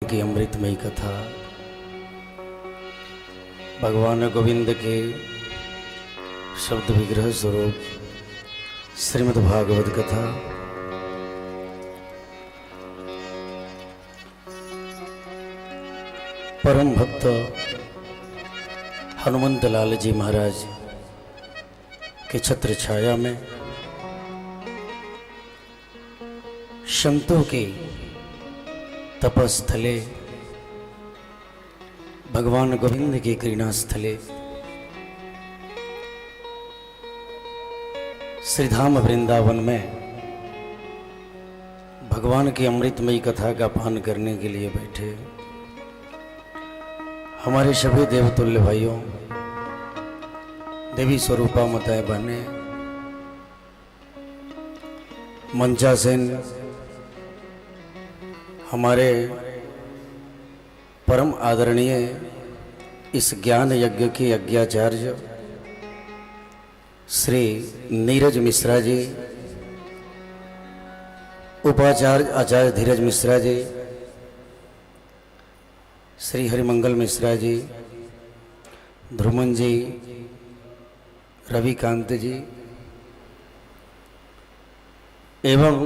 की अमृतमयी कथा भगवान गोविंद के शब्द विग्रह स्वरूप श्रीमद् भागवत कथा। परम भक्त हनुमंत लाल जी महाराज के छत्र छाया में संतों के तपस्थले भगवान गोविंद के क्रीड़ास्थले श्रीधाम वृंदावन में भगवान की अमृतमयी कथा का पान करने के लिए बैठे हमारे सभी देवतुल्य भाइयों, देवी स्वरूपा माताएं बहने, मंचासेन हमारे परम आदरणीय इस ज्ञान यज्ञ के यज्ञाचार्य श्री नीरज मिश्रा जी, उपाचार्य आचार्य धीरज मिश्रा जी, श्री हरिमंगल मिश्रा जी, ध्रुमन जी, रविकांत जी एवं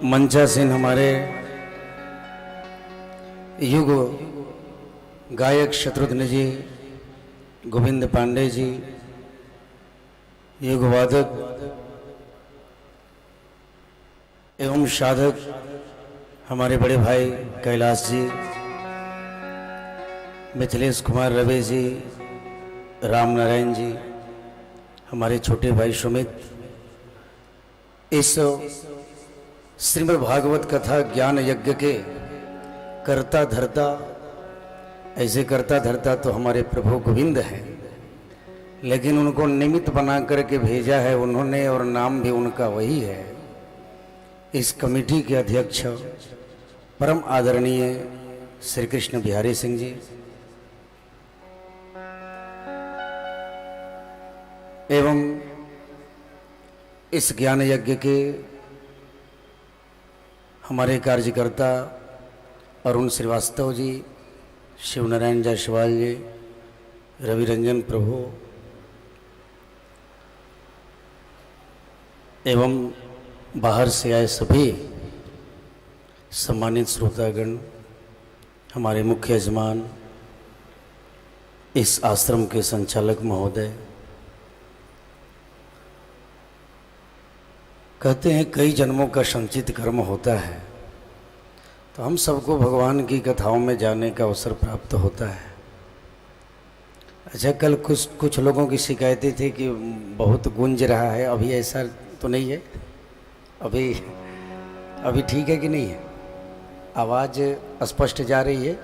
मंचासीन हमारे युग गायक शत्रुघ्न जी, गोविंद पांडे जी, युग वादक एवं साधक हमारे बड़े भाई कैलाश जी, मिथिलेश कुमार रवि जी, राम नारायण जी, हमारे छोटे भाई सुमित, इस श्रीमद् भागवत कथा ज्ञान यज्ञ के करता धरता, ऐसे करता धरता तो हमारे प्रभु गोविंद हैं, लेकिन उनको निमित्त बना करके भेजा है उन्होंने और नाम भी उनका वही है। इस कमेटी के अध्यक्ष परम आदरणीय श्री कृष्ण बिहारी सिंह जी एवं इस ज्ञान यज्ञ के हमारे कार्यकर्ता अरुण श्रीवास्तव जी, शिवनारायण जायसवाल जी, रवि रंजन प्रभु एवं बाहर से आए सभी सम्मानित श्रोतागण, हमारे मुख्य यजमान, इस आश्रम के संचालक महोदय, कहते हैं कई जन्मों का संचित कर्म होता है, तो हम सबको भगवान की कथाओं में जाने का अवसर प्राप्त होता है। अच्छा, कल कुछ लोगों की शिकायतें थी कि बहुत गूंज रहा है, अभी ऐसा तो नहीं है? अभी ठीक है कि नहीं है? आवाज़ स्पष्ट जा रही है?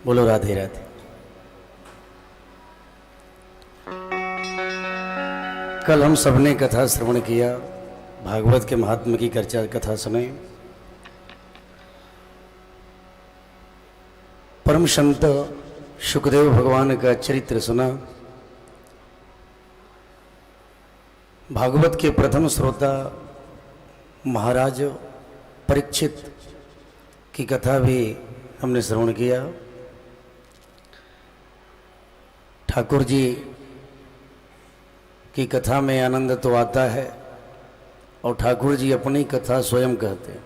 बोलो राधे राधे। कल हम सबने कथा श्रवण किया, भागवत के महात्म्य की कथा सुने। परम संत सुखदेव भगवान का चरित्र सुना। भागवत के प्रथम श्रोता महाराज परीक्षित की कथा भी हमने श्रवण किया। ठाकुर जी की कथा में आनंद तो आता है और ठाकुर जी अपनी कथा स्वयं कहते हैं।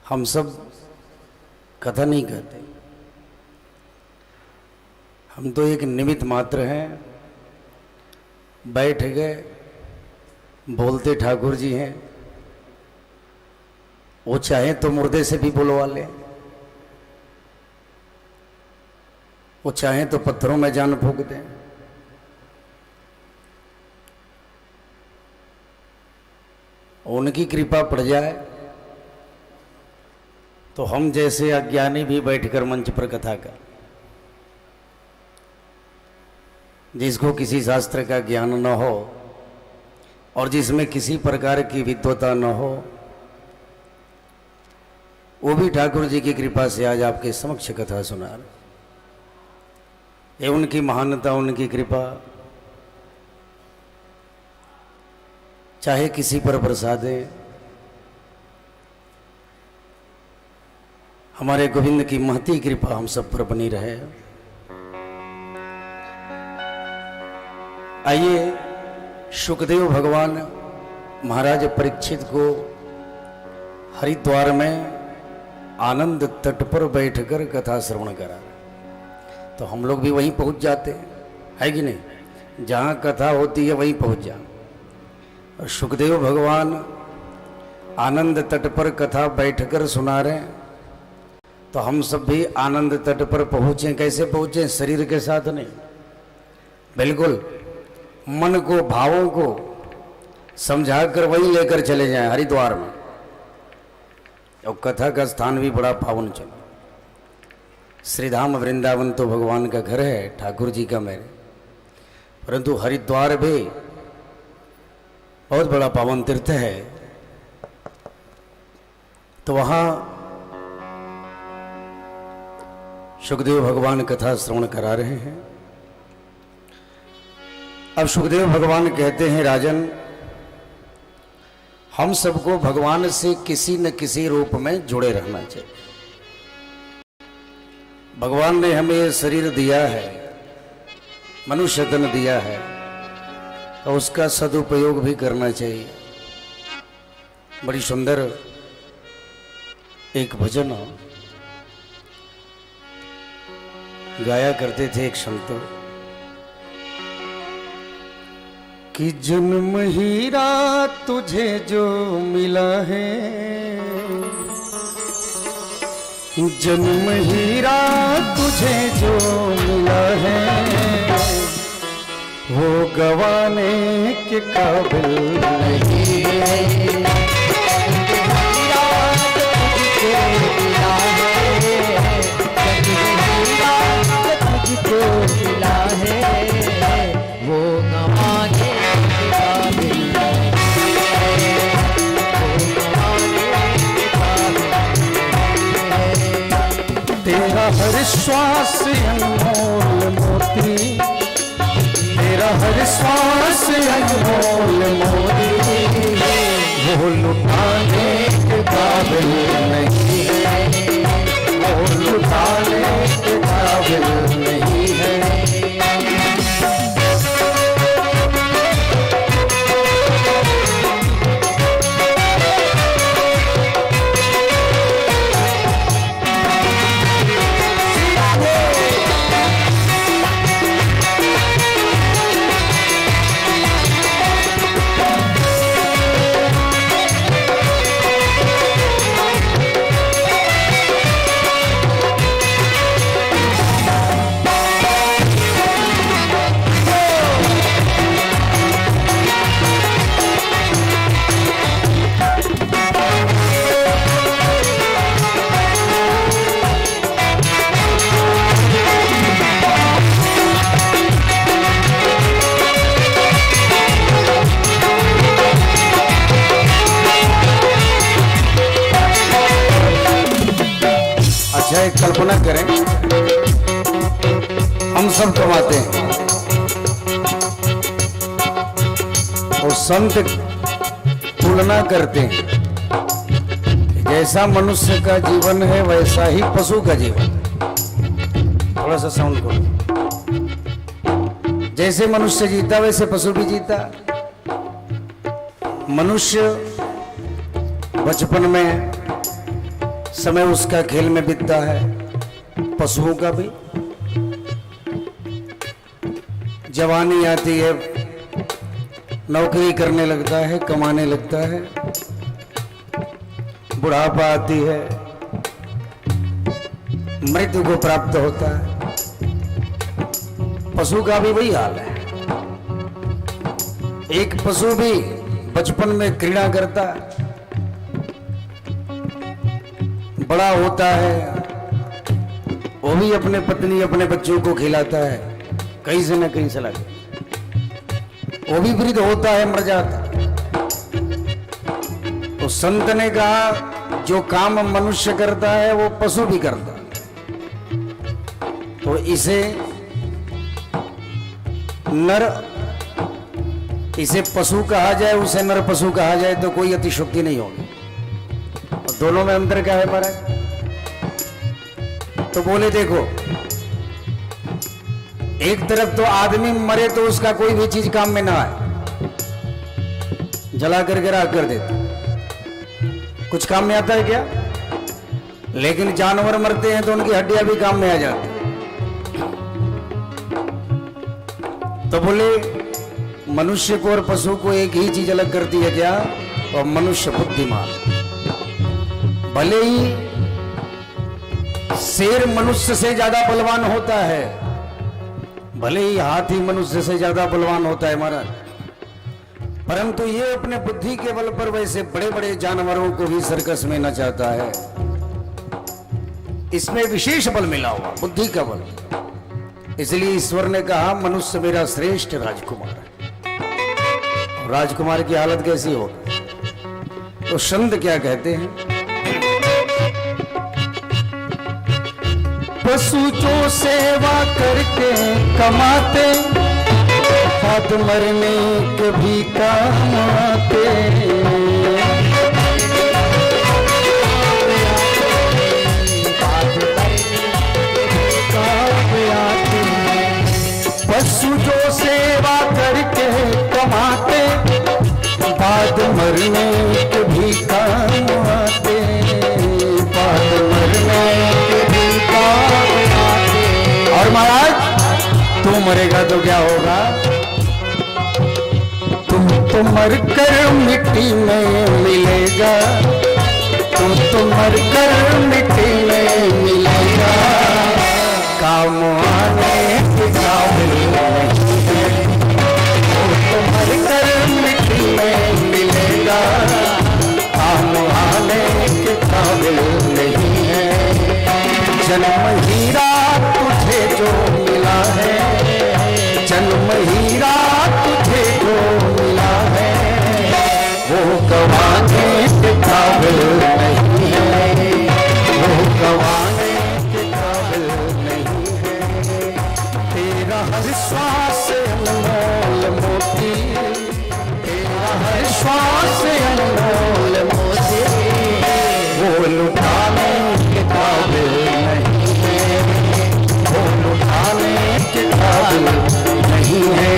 हम सब कथा नहीं कहते, हम तो एक निमित्त मात्र हैं, बैठ गए, बोलते ठाकुर जी हैं। वो चाहे तो मुर्दे से भी बुलवा लें, वो चाहे तो पत्थरों में जान फूंक दें, उनकी कृपा पड़ जाए तो हम जैसे अज्ञानी भी बैठकर मंच पर कथा का, जिसको किसी शास्त्र का ज्ञान न हो और जिसमें किसी प्रकार की विद्वता न हो, वो भी ठाकुर जी की कृपा से आज आपके समक्ष कथा सुना रहे। ये उनकी महानता, उनकी कृपा, चाहे किसी पर प्रसाद है, हमारे गोविंद की महती कृपा हम सब पर बनी रहे। आइए शुकदेव भगवान महाराज परीक्षित को हरिद्वार में आनंद तट पर बैठकर कथा श्रवण करा, तो हम लोग भी वहीं पहुंच जाते है कि नहीं। जहाँ कथा होती है वहीं पहुंच जा। और शुकदेव भगवान आनंद तट पर कथा बैठकर सुना रहे, तो हम सब भी आनंद तट पर पहुँचे। कैसे पहुँचे? शरीर के साथ नहीं, बिल्कुल मन को, भावों को समझाकर वहीं लेकर चले जाएं हरिद्वार में। और कथा का स्थान भी बड़ा पावन चलो। श्रीधाम वृंदावन तो भगवान का घर है, ठाकुर जी का मेरे, परंतु हरिद्वार भी बहुत बड़ा पावन तीर्थ है। तो वहाँ शुकदेव भगवान कथा श्रवण करा रहे हैं। अब शुकदेव भगवान कहते हैं, राजन, हम सबको भगवान से किसी न किसी रूप में जुड़े रहना चाहिए। भगवान ने हमें ये शरीर दिया है, मनुष्य तन दिया है, तो उसका सदुपयोग भी करना चाहिए। बड़ी सुंदर एक भजन गाया करते थे एक संत कि जन्म हीरा तुझे जो मिला है, जन्म हीरा तुझे जो मिला है, वो गवाने के काबिल नहीं है। तुझको मिला है, वो गवाने के काबिल नहीं है, वो गवाने के काबिल नहीं है। तेरा हर श्वास अनमोल मोती, तेरा हर श्वास अनमोल मोती, वो लुटाने के काबिल नहीं है, वो लुटाने के काबिल नहीं है। कल्पना करें, हम सब कमाते हैं और संत तुलना करते हैं, जैसा मनुष्य का जीवन है वैसा ही पशु का जीवन। थोड़ा सा साउंड करो। जैसे मनुष्य जीता वैसे पशु भी जीता। मनुष्य बचपन में समय उसका खेल में बीतता है, पशुओं का भी। जवानी आती है, नौकरी करने लगता है, कमाने लगता है। बुढ़ापा आती है, मृत्यु को प्राप्त होता है। पशु का भी वही हाल है। एक पशु भी बचपन में क्रीड़ा करता है, बड़ा होता है, वो भी अपने पत्नी अपने बच्चों को खिलाता है, कहीं से न कहीं चला गया। वो भी वृद्ध होता है, मर जाता है। तो संत ने कहा, जो काम मनुष्य करता है वो पशु भी करता है। तो इसे नर, इसे पशु कहा जाए, उसे नर पशु कहा जाए तो कोई अतिशोक्ति नहीं होगी। दोनों में अंतर क्या है महाराज? तो बोले देखो, एक तरफ तो आदमी मरे तो उसका कोई भी चीज काम में ना आए, जला करके राख कर देते, कुछ काम में आता है क्या? लेकिन जानवर मरते हैं तो उनकी हड्डियां भी काम में आ जाती हैं। तो बोले मनुष्य को और पशु को एक ही चीज अलग करती है क्या? और मनुष्य बुद्धिमान। भले ही शेर मनुष्य से ज्यादा बलवान होता है, भले ही हाथी मनुष्य से ज्यादा बलवान होता है महाराज, परंतु ये अपने बुद्धि के बल पर वैसे बड़े बड़े जानवरों को भी सर्कस में नचाता है। इसमें विशेष बल मिला हुआ, बुद्धि का बल। इसलिए ईश्वर ने कहा मनुष्य मेरा श्रेष्ठ राजकुमार है। राजकुमार की हालत कैसी होगी? तो संत क्या कहते हैं? पशु जो सेवा करके कमाते, हाथ मरने के भी काम आते। पशु जो सेवा करके कमाते, बाद मरने के भी काम आते, बाद मरने के भी काम आते। और महाराज तू मरेगा तो क्या होगा? तुम तो मरकर मिट्टी में मिलेगा, तुम तो मरकर मिट्टी में मिलेगा। काम आने के काबिल नहीं है, तो मरकर मिट्टी में मिलेगा। काम आने के काबिल नहीं है। जन्म हीरा तुझे जो मिला है, जन्म हीरा तुझे जो मिला है, वो गवाने के काबिल नहीं है, वो गवाने के काबिल नहीं है। तेरा हर श्वास अनमोल मोती, तेरा हर श्वास अनमोल मोती, वो लुटाने के काबिल नहीं है, वो लुटाने के काबिल नहीं है,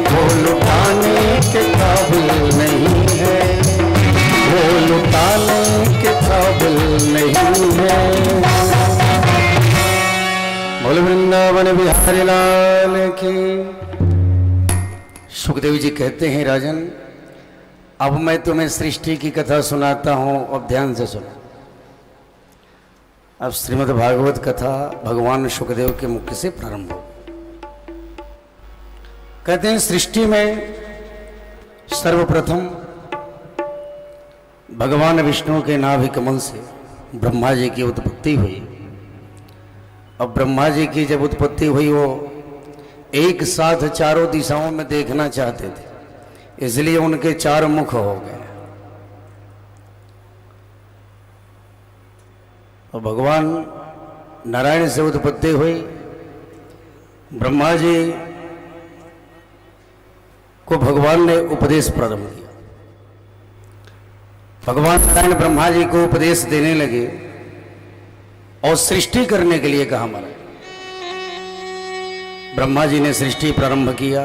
वो लुटाने के काबिल नहीं है, वो लुटाने के काबिल नहीं है। बोल वृंदावन बिहारी लाल की। सुखदेव जी कहते हैं राजन, अब मैं तुम्हें सृष्टि की कथा सुनाता हूं, अब ध्यान से सुनो। अब श्रीमद् भागवत कथा भगवान सुखदेव के मुख से प्रारंभ हो। कहते हैं सृष्टि में सर्वप्रथम भगवान विष्णु के नाभि कमल से ब्रह्मा जी की उत्पत्ति हुई। अब ब्रह्मा जी की जब उत्पत्ति हुई, वो एक साथ चारों दिशाओं में देखना चाहते थे, इसलिए उनके चार मुख हो गए। और भगवान नारायण से उत्पत्ति हुई। ब्रह्मा जी को भगवान ने उपदेश प्रारंभ किया। भगवान नारायण ब्रह्मा जी को उपदेश देने लगे और सृष्टि करने के लिए कहा। हमारा ब्रह्मा जी ने सृष्टि प्रारंभ किया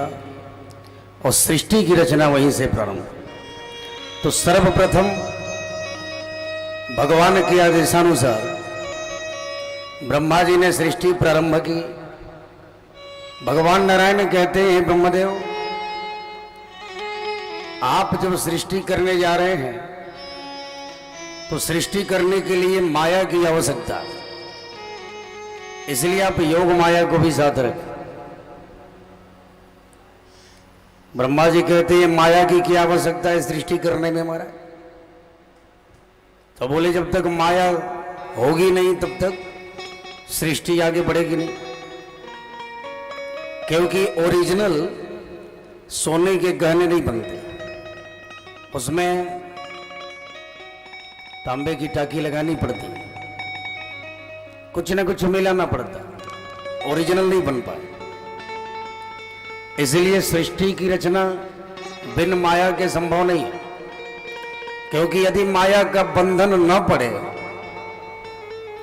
और सृष्टि की रचना वहीं से प्रारंभ। तो सर्वप्रथम भगवान के आदेशानुसार ब्रह्मा जी ने सृष्टि प्रारंभ की। भगवान नारायण कहते हैं ब्रह्मदेव, आप जब सृष्टि करने जा रहे हैं तो सृष्टि करने के लिए माया की आवश्यकता है, इसलिए आप योग माया को भी साथ रखें। ब्रह्मा जी कहते हैं माया की क्या आवश्यकता है सृष्टि करने में हमारा? तो बोले जब तक माया होगी नहीं तब तक सृष्टि आगे बढ़ेगी नहीं, क्योंकि ओरिजिनल सोने के गहने नहीं बनते, उसमें तांबे की टाकी लगानी पड़ती है, कुछ ना कुछ मिलाना पड़ता, ओरिजिनल नहीं बन पाए। इसलिए सृष्टि की रचना बिन माया के संभव नहीं है, क्योंकि यदि माया का बंधन न पड़े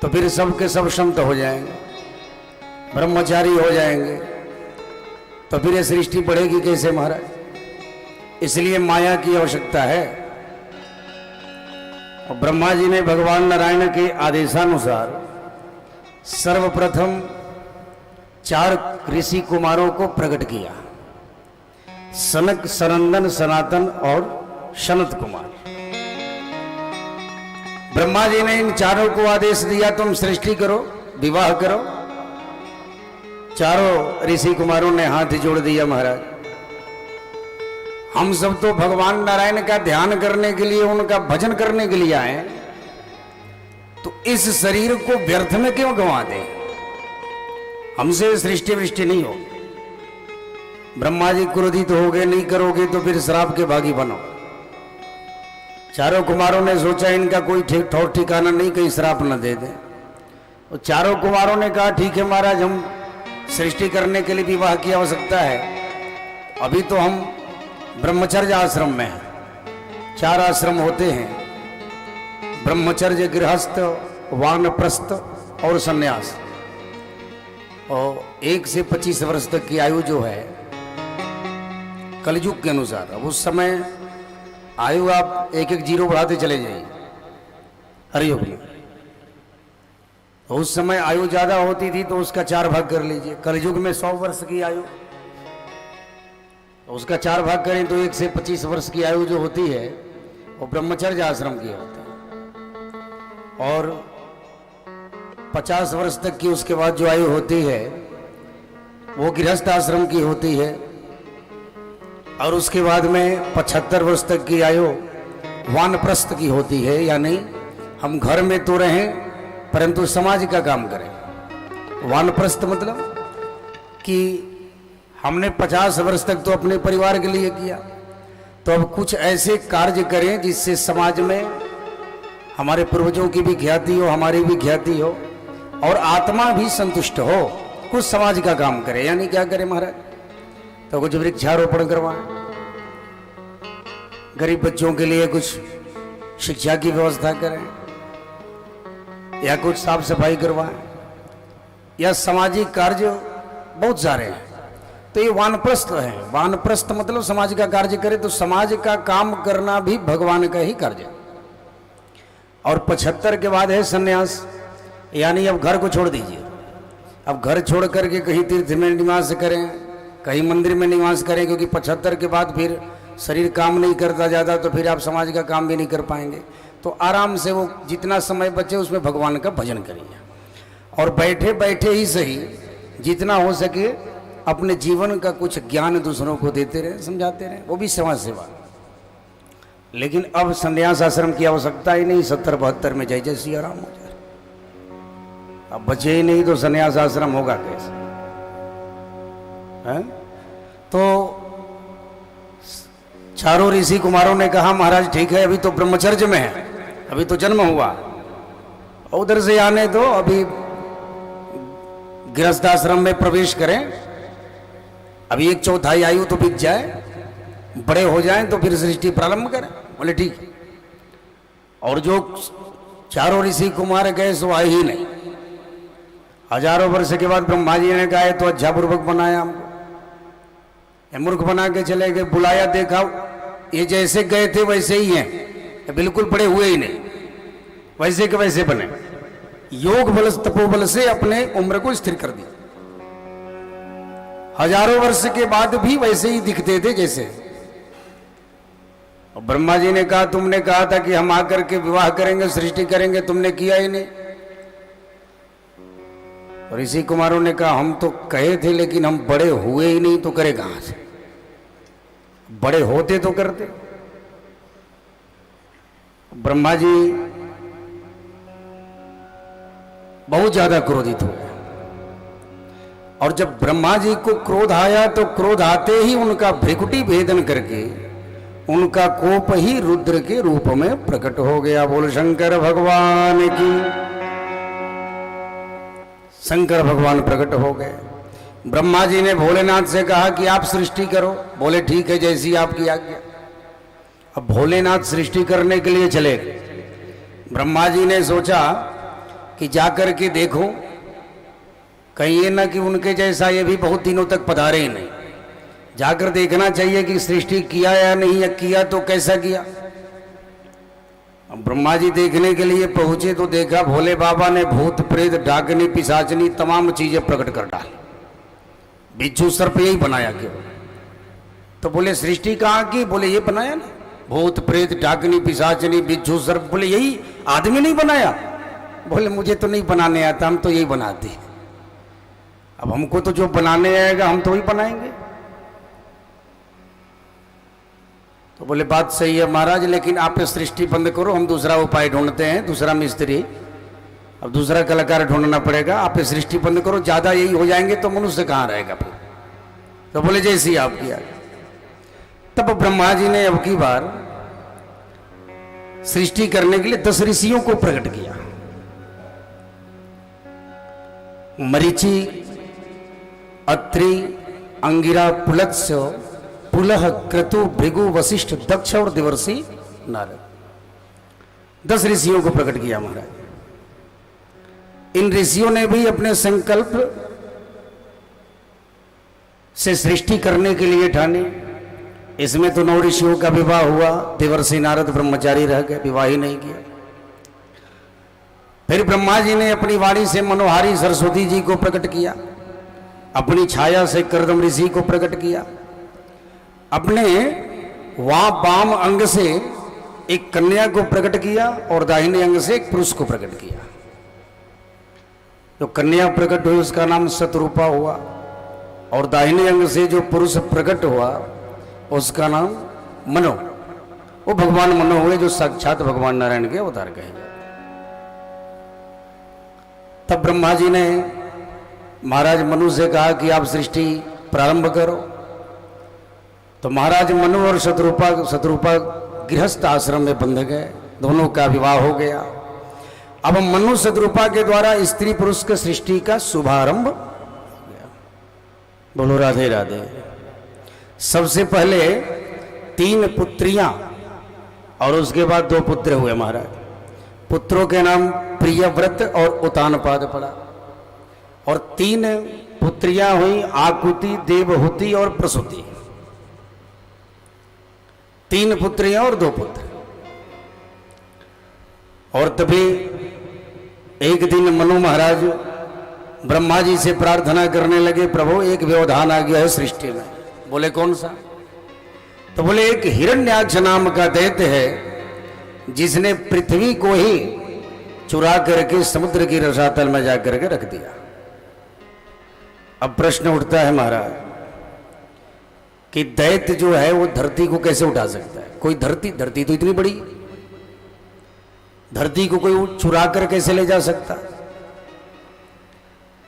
तो फिर सब के सब संत हो जाएंगे, ब्रह्मचारी हो जाएंगे, तो फिर ये सृष्टि बढ़ेगी कैसे महाराज। इसलिए माया की आवश्यकता है। और ब्रह्मा जी ने भगवान नारायण के आदेशानुसार सर्वप्रथम 4 ऋषि कुमारों को प्रकट किया, सनक, सनंदन, सनातन और सनत कुमार। ब्रह्मा जी ने इन चारों को आदेश दिया तुम सृष्टि करो, विवाह करो। चारों ऋषि कुमारों ने हाथ जोड़ दिया, महाराज हम सब तो भगवान नारायण का ध्यान करने के लिए, उनका भजन करने के लिए आए, तो इस शरीर को व्यर्थ में क्यों गंवा दें। हमसे सृष्टि वृष्टि नहीं हो। ब्रह्मा जी क्रोधित हो गए, नहीं करोगे तो फिर श्राप के भागी बनो। चारों कुमारों ने सोचा इनका कोई ठौर ठिकाना नहीं, कहीं श्राप न दे दे। और चारों कुमारों ने कहा ठीक है महाराज, हम सृष्टि करने के लिए विवाह की आवश्यकता है। अभी तो हम ब्रह्मचर्य आश्रम में हैं। 4 आश्रम होते हैं, ब्रह्मचर्य, गृहस्थ, वानप्रस्थ और सन्यास। और 1 से 25 वर्ष तक की आयु जो है कलयुग के अनुसार, अब उस समय आयु आप 1-1 जीरो बढ़ाते चले जाइए हर युग में। उस समय आयु ज्यादा होती थी तो उसका 4 भाग कर लीजिए। कलयुग में 100 वर्ष की आयु, उसका 4 भाग करें तो 1 से 25 वर्ष की आयु जो होती है वो ब्रह्मचर्य आश्रम की होती है। और 50 वर्ष तक की उसके बाद जो आयु होती है वो गृहस्थ आश्रम की होती है। और उसके बाद में 75 वर्ष तक की आयु वानप्रस्थ की होती है, यानी हम घर में तो रहें परंतु समाज का काम करें। वानप्रस्थ मतलब कि हमने 50 वर्ष तक तो अपने परिवार के लिए किया, तो अब कुछ ऐसे कार्य करें जिससे समाज में हमारे पूर्वजों की भी ख्याति हो, हमारी भी ख्याति हो और आत्मा भी संतुष्ट हो। कुछ समाज का काम करें, यानी क्या करें महाराज, तो कुछ वृक्षारोपण करवाएं, गरीब बच्चों के लिए कुछ शिक्षा की व्यवस्था करें, या कुछ साफ सफाई करवाएं, या सामाजिक कार्य बहुत सारे हैं। तो ये वानप्रस्थ है। वानप्रस्थ मतलब समाज का कार्य करे, तो समाज का काम करना भी भगवान का ही कार्य। और 75 के बाद है सन्यास, यानी अब घर को छोड़ दीजिए। अब घर छोड़ करके कहीं तीर्थ में निवास करें, कहीं मंदिर में निवास करें, क्योंकि 75 के बाद फिर शरीर काम नहीं करता ज़्यादा, तो फिर आप समाज का काम भी नहीं कर पाएंगे। तो आराम से वो जितना समय बचे उसमें भगवान का भजन करिए। और बैठे बैठे ही सही जितना हो सके अपने जीवन का कुछ ज्ञान दूसरों को देते रहे, समझाते रहे, वो भी समाज सेवा। लेकिन अब संन्यास आश्रम की आवश्यकता ही नहीं। 70-72 में जय जय सिया राम हो जाए। अब बचे ही नहीं तो संन्यास आश्रम होगा कैसे है? तो चारों ऋषि कुमारों ने कहा महाराज ठीक है, अभी तो ब्रह्मचर्य में है, अभी तो जन्म हुआ, उधर से आने दो, अभी गृहस्थ आश्रम में प्रवेश करें, अभी 1/4 आयु तो बीत जाए, बड़े हो जाएं तो फिर सृष्टि प्रारंभ करें। बोले ठीक। और जो चारों ऋषि कुमार गए सो आए ही नहीं। हजारों वर्ष के बाद ब्रह्मा जी ने कहा तो अच्छा पूर्वक बनाया हमको, मूर्ख बना के चले गए। बुलाया, देखा ये जैसे गए थे वैसे ही हैं, बिल्कुल बड़े हुए ही नहीं, वैसे के वैसे बने। योग बल तपोबल से अपने उम्र को स्थिर कर दिया। हजारों वर्ष के बाद भी वैसे ही दिखते थे जैसे। और ब्रह्मा जी ने कहा तुमने कहा था कि हम आकर के विवाह करेंगे, सृष्टि करेंगे, तुमने किया ही नहीं। और ऋषि कुमारों ने कहा हम तो कहे थे लेकिन हम बड़े हुए ही नहीं, तो करे कहां से, बड़े होते तो करते। ब्रह्मा जी बहुत ज्यादा क्रोधित हुए। और जब ब्रह्मा जी को क्रोध आया तो क्रोध आते ही उनका भ्रिकुटी भेदन करके उनका कोप ही रुद्र के रूप में प्रकट हो गया। बोल शंकर भगवान की। शंकर भगवान प्रकट हो गए। ब्रह्मा जी ने भोलेनाथ से कहा कि आप सृष्टि करो। बोले ठीक है, जैसी आपकी आज्ञा। अब भोलेनाथ सृष्टि करने के लिए चले गए। ब्रह्मा जी ने सोचा कि जाकर के देखो, कहीं ये ना कि उनके जैसा ये भी बहुत दिनों तक पधारे ही नहीं। जाकर देखना चाहिए कि सृष्टि किया या नहीं, या किया तो कैसा किया। ब्रह्मा जी देखने के लिए पहुंचे तो देखा भोले बाबा ने भूत प्रेत डाकनी पिशाचनी तमाम चीजें प्रकट कर डाली, बिच्छू सर्प यही बनाया केवल। तो बोले सृष्टि कहाँ की? बोले ये बनाया ना, भूत प्रेत डाकनी पिशाचनी बिच्छू सर्प। बोले यही आदमी नहीं बनाया? बोले मुझे तो नहीं बनाने आता, हम तो यही बनाते हैं। अब हमको तो जो बनाने आएगा हम तो वही बनाएंगे। तो बोले बात सही है महाराज, लेकिन आप सृष्टि बंद करो, हम दूसरा उपाय ढूंढते हैं, दूसरा मिस्त्री, अब दूसरा कलाकार ढूंढना पड़ेगा। आप सृष्टि बंद करो, ज्यादा यही हो जाएंगे तो मनुष्य कहाँ रहेगा फिर। तो बोले जैसी आप किया। तब ब्रह्मा जी ने अब की बार सृष्टि करने के लिए 10 ऋषियों को प्रकट किया। मरीचि, अत्रि, अंगिरा, पुलत्स्य, पुलह, क्रतु, भृगु, वशिष्ठ, दक्ष और देवर्षि नारद, 10 ऋषियों को प्रकट किया महाराज। इन ऋषियों ने भी अपने संकल्प से सृष्टि करने के लिए ठाने। इसमें तो 9 ऋषियों का विवाह हुआ, देवर्षि नारद ब्रह्मचारी रह गए, विवाह ही नहीं किया। फिर ब्रह्मा जी ने अपनी वाणी से मनोहारी सरस्वती जी को प्रकट किया, अपनी छाया से कर्दम ऋषि को प्रकट किया, अपने वाम अंग से एक कन्या को प्रकट किया और दाहिने अंग से एक पुरुष को प्रकट किया। जो कन्या प्रकट हुई उसका नाम शतरूपा हुआ, और दाहिने अंग से जो पुरुष प्रकट हुआ उसका नाम मनो। वो भगवान मनो हुए, जो साक्षात भगवान नारायण के अवतार कहे जाते। तब ब्रह्मा जी ने महाराज मनु से कहा कि आप सृष्टि प्रारंभ करो। तो महाराज मनु और शतरूपा गृहस्थ आश्रम में बंध गए, दोनों का विवाह हो गया। अब मनु शतरूपा के द्वारा स्त्री पुरुष के सृष्टि का शुभारंभ हो गया। बोलो राधे राधे। सबसे पहले 3 पुत्रियां और उसके बाद 2 पुत्र हुए महाराज। पुत्रों के नाम प्रियव्रत और उतानपाद पड़ा, और 3 पुत्रियां हुई आकुति, देवहूति और प्रसूति। 3 पुत्रियां और 2 पुत्र। और तभी एक दिन मनु महाराज ब्रह्मा जी से प्रार्थना करने लगे, प्रभु एक व्यवधान आ गया है सृष्टि में। बोले कौन सा? तो बोले एक हिरण्याक्ष नाम का दैत्य है, जिसने पृथ्वी को ही चुरा करके समुद्र की रसातल में जाकर के रख दिया। अब प्रश्न उठता है महाराज कि दैत्य जो है वो धरती को कैसे उठा सकता है? कोई धरती तो इतनी बड़ी, धरती को कोई चुरा कर कैसे ले जा सकता?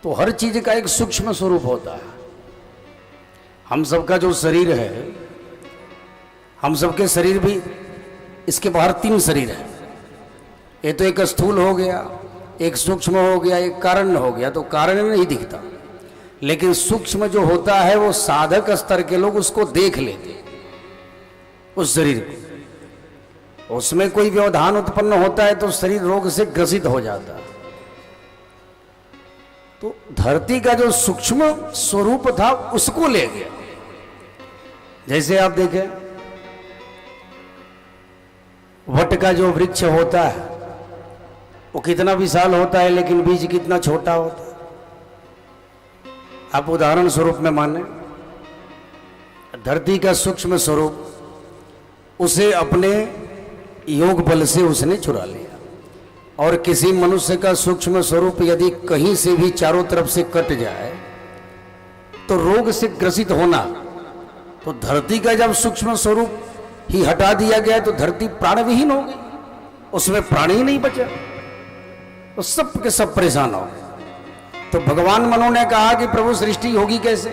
तो हर चीज का एक सूक्ष्म स्वरूप होता है। हम सबका जो शरीर है, हम सबके शरीर भी, इसके बाहर 3 शरीर है। ये तो एक स्थूल हो गया, एक सूक्ष्म हो गया, एक कारण हो गया। तो कारण नहीं दिखता, लेकिन सूक्ष्म जो होता है वो साधक स्तर के लोग उसको देख लेते उस शरीर को। उसमें कोई व्यवधान उत्पन्न होता है तो शरीर रोग से ग्रसित हो जाता है। तो धरती का जो सूक्ष्म स्वरूप था उसको ले गया। जैसे आप देखें वट का जो वृक्ष होता है वो कितना विशाल होता है, लेकिन बीज कितना छोटा होता है। आप उदाहरण स्वरूप में माने धरती का सूक्ष्म स्वरूप, उसे अपने योग बल से उसने चुरा लिया। और किसी मनुष्य का सूक्ष्म स्वरूप यदि कहीं से भी चारों तरफ से कट जाए तो रोग से ग्रसित होना। तो धरती का जब सूक्ष्म स्वरूप ही हटा दिया गया तो धरती प्राणविहीन हो गई, उसमें प्राण ही नहीं बचा, तो सब के सब परेशान हो गए। तो भगवान मनु ने कहा कि प्रभु सृष्टि होगी कैसे?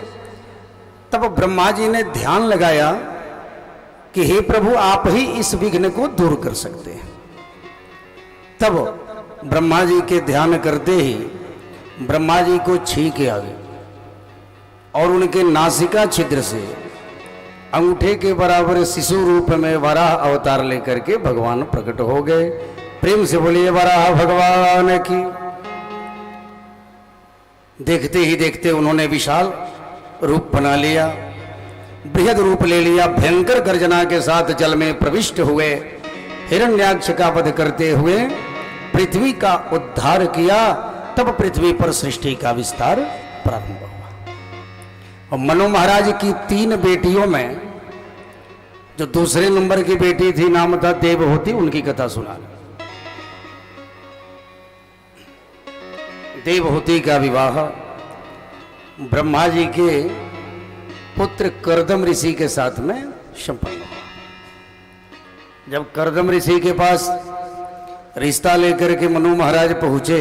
तब ब्रह्मा जी ने ध्यान लगाया कि हे प्रभु आप ही इस विघ्न को दूर कर सकते हैं। तब ब्रह्मा जी के ध्यान करते ही ब्रह्मा जी को छींक आ गई और उनके नासिका छिद्र से अंगूठे के बराबर शिशु रूप में वराह अवतार लेकर के भगवान प्रकट हो गए। प्रेम से बोलिए वराह भगवान की। देखते ही देखते उन्होंने विशाल रूप बना लिया, बृहद रूप ले लिया। भयंकर गर्जना के साथ जल में प्रविष्ट हुए, हिरण्याक्ष का वध करते हुए पृथ्वी का उद्धार किया। तब पृथ्वी पर सृष्टि का विस्तार प्रारंभ हुआ। और मनु महाराज की 3 बेटियों में जो दूसरे नंबर की बेटी थी, नाम था देवहूति, उनकी कथा सुना। देवहूति का विवाह ब्रह्मा जी के पुत्र कर्दम ऋषि के साथ में संपन्न हुआ। जब कर्दम ऋषि के पास रिश्ता लेकर के मनु महाराज पहुंचे,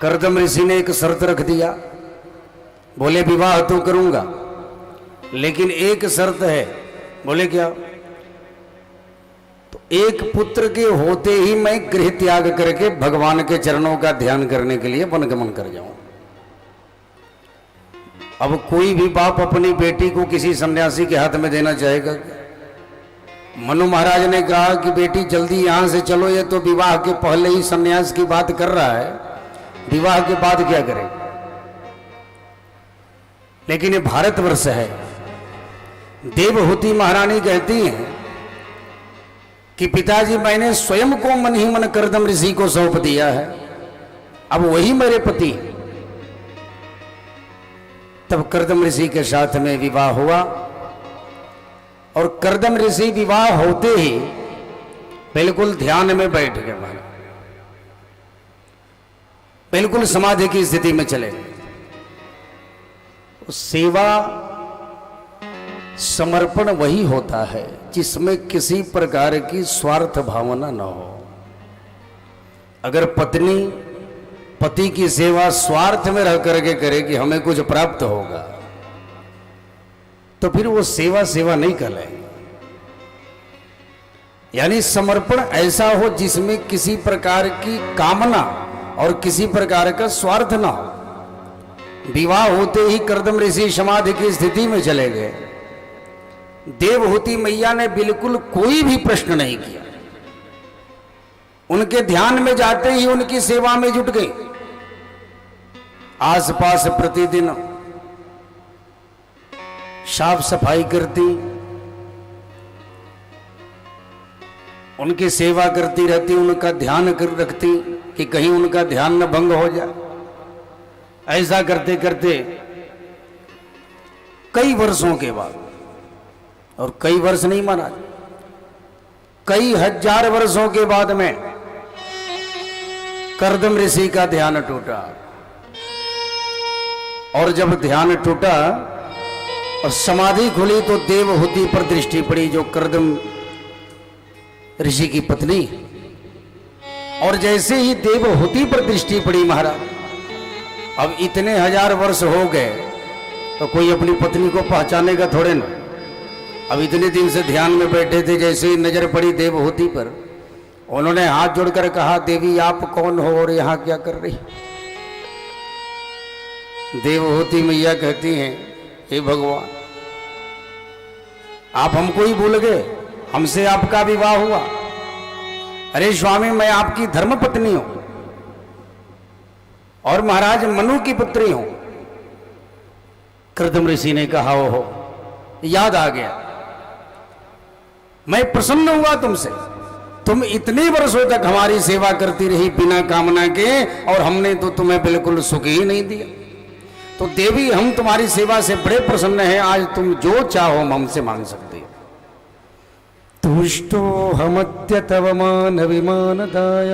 कर्दम ऋषि ने एक शर्त रख दिया। बोले विवाह तो करूंगा, लेकिन एक शर्त है। बोले क्या? तो एक पुत्र के होते ही मैं गृह त्याग करके भगवान के चरणों का ध्यान करने के लिए वनगमन कर जाऊं। अब कोई भी बाप अपनी बेटी को किसी सन्यासी के हाथ में देना चाहेगा? मनु महाराज ने कहा कि बेटी जल्दी यहां से चलो, ये तो विवाह के पहले ही सन्यास की बात कर रहा है, विवाह के बाद क्या करे? लेकिन ये भारतवर्ष है। देवहूति महारानी कहती हैं कि पिताजी मैंने स्वयं को मन ही मन कर्दम ऋषि को सौंप दिया है, अब वही मेरे पति। तब कर्दम ऋषि के साथ में विवाह हुआ। और कर्दम ऋषि विवाह होते ही बिल्कुल ध्यान में बैठ गए, बिल्कुल समाधि की स्थिति में चले गए। सेवा समर्पण वही होता है जिसमें किसी प्रकार की स्वार्थ भावना न हो। अगर पत्नी पति की सेवा स्वार्थ में रह करके करे कि हमें कुछ प्राप्त होगा, तो फिर वो सेवा सेवा नहीं कहलाएगी। यानी समर्पण ऐसा हो जिसमें किसी प्रकार की कामना और किसी प्रकार का स्वार्थ ना हो। विवाह होते ही कर्दम ऋषि समाधि की स्थिति में चले गए। देवहूति मैया ने बिल्कुल कोई भी प्रश्न नहीं किया, उनके ध्यान में जाते ही उनकी सेवा में जुट गई। आसपास प्रतिदिन साफ सफाई करती, उनकी सेवा करती रहती, उनका ध्यान कर रखती कि कहीं उनका ध्यान न भंग हो जाए। ऐसा करते करते कई वर्षों के बाद, और कई वर्ष नहीं माना, कई हजार वर्षों के बाद में कर्दम ऋषि का ध्यान टूटा। और जब ध्यान टूटा और समाधि खुली तो देवहूति पर दृष्टि पड़ी, जो कर्दम ऋषि की पत्नी। और जैसे ही देवहूति पर दृष्टि पड़ी महाराज, अब इतने हजार वर्ष हो गए तो कोई अपनी पत्नी को पहचानेगा थोड़े ना। अब इतने दिन से ध्यान में बैठे थे, जैसे ही नजर पड़ी देवहूति पर, उन्होंने हाथ जोड़कर कहा, देवी आप कौन हो और यहां क्या कर रही? देवहूति मैया कहती हैं, हे भगवान, आप हमको ही भूल गए, हमसे आपका विवाह हुआ। अरे स्वामी, मैं आपकी धर्म पत्नी हूं और महाराज मनु की पुत्री हूं। कर्दम ऋषि ने कहा, ओहो याद आ गया, मैं प्रसन्न हुआ तुमसे। तुम इतने वर्षों तक हमारी सेवा करती रही बिना कामना के, और हमने तो तुम्हें बिल्कुल सुख ही नहीं दिया। तो देवी, हम तुम्हारी सेवा से बड़े प्रसन्न हैं, आज तुम जो चाहो हम हमसे मांग सकते हो। तुष्टो हमत्य तव मान विमानदाय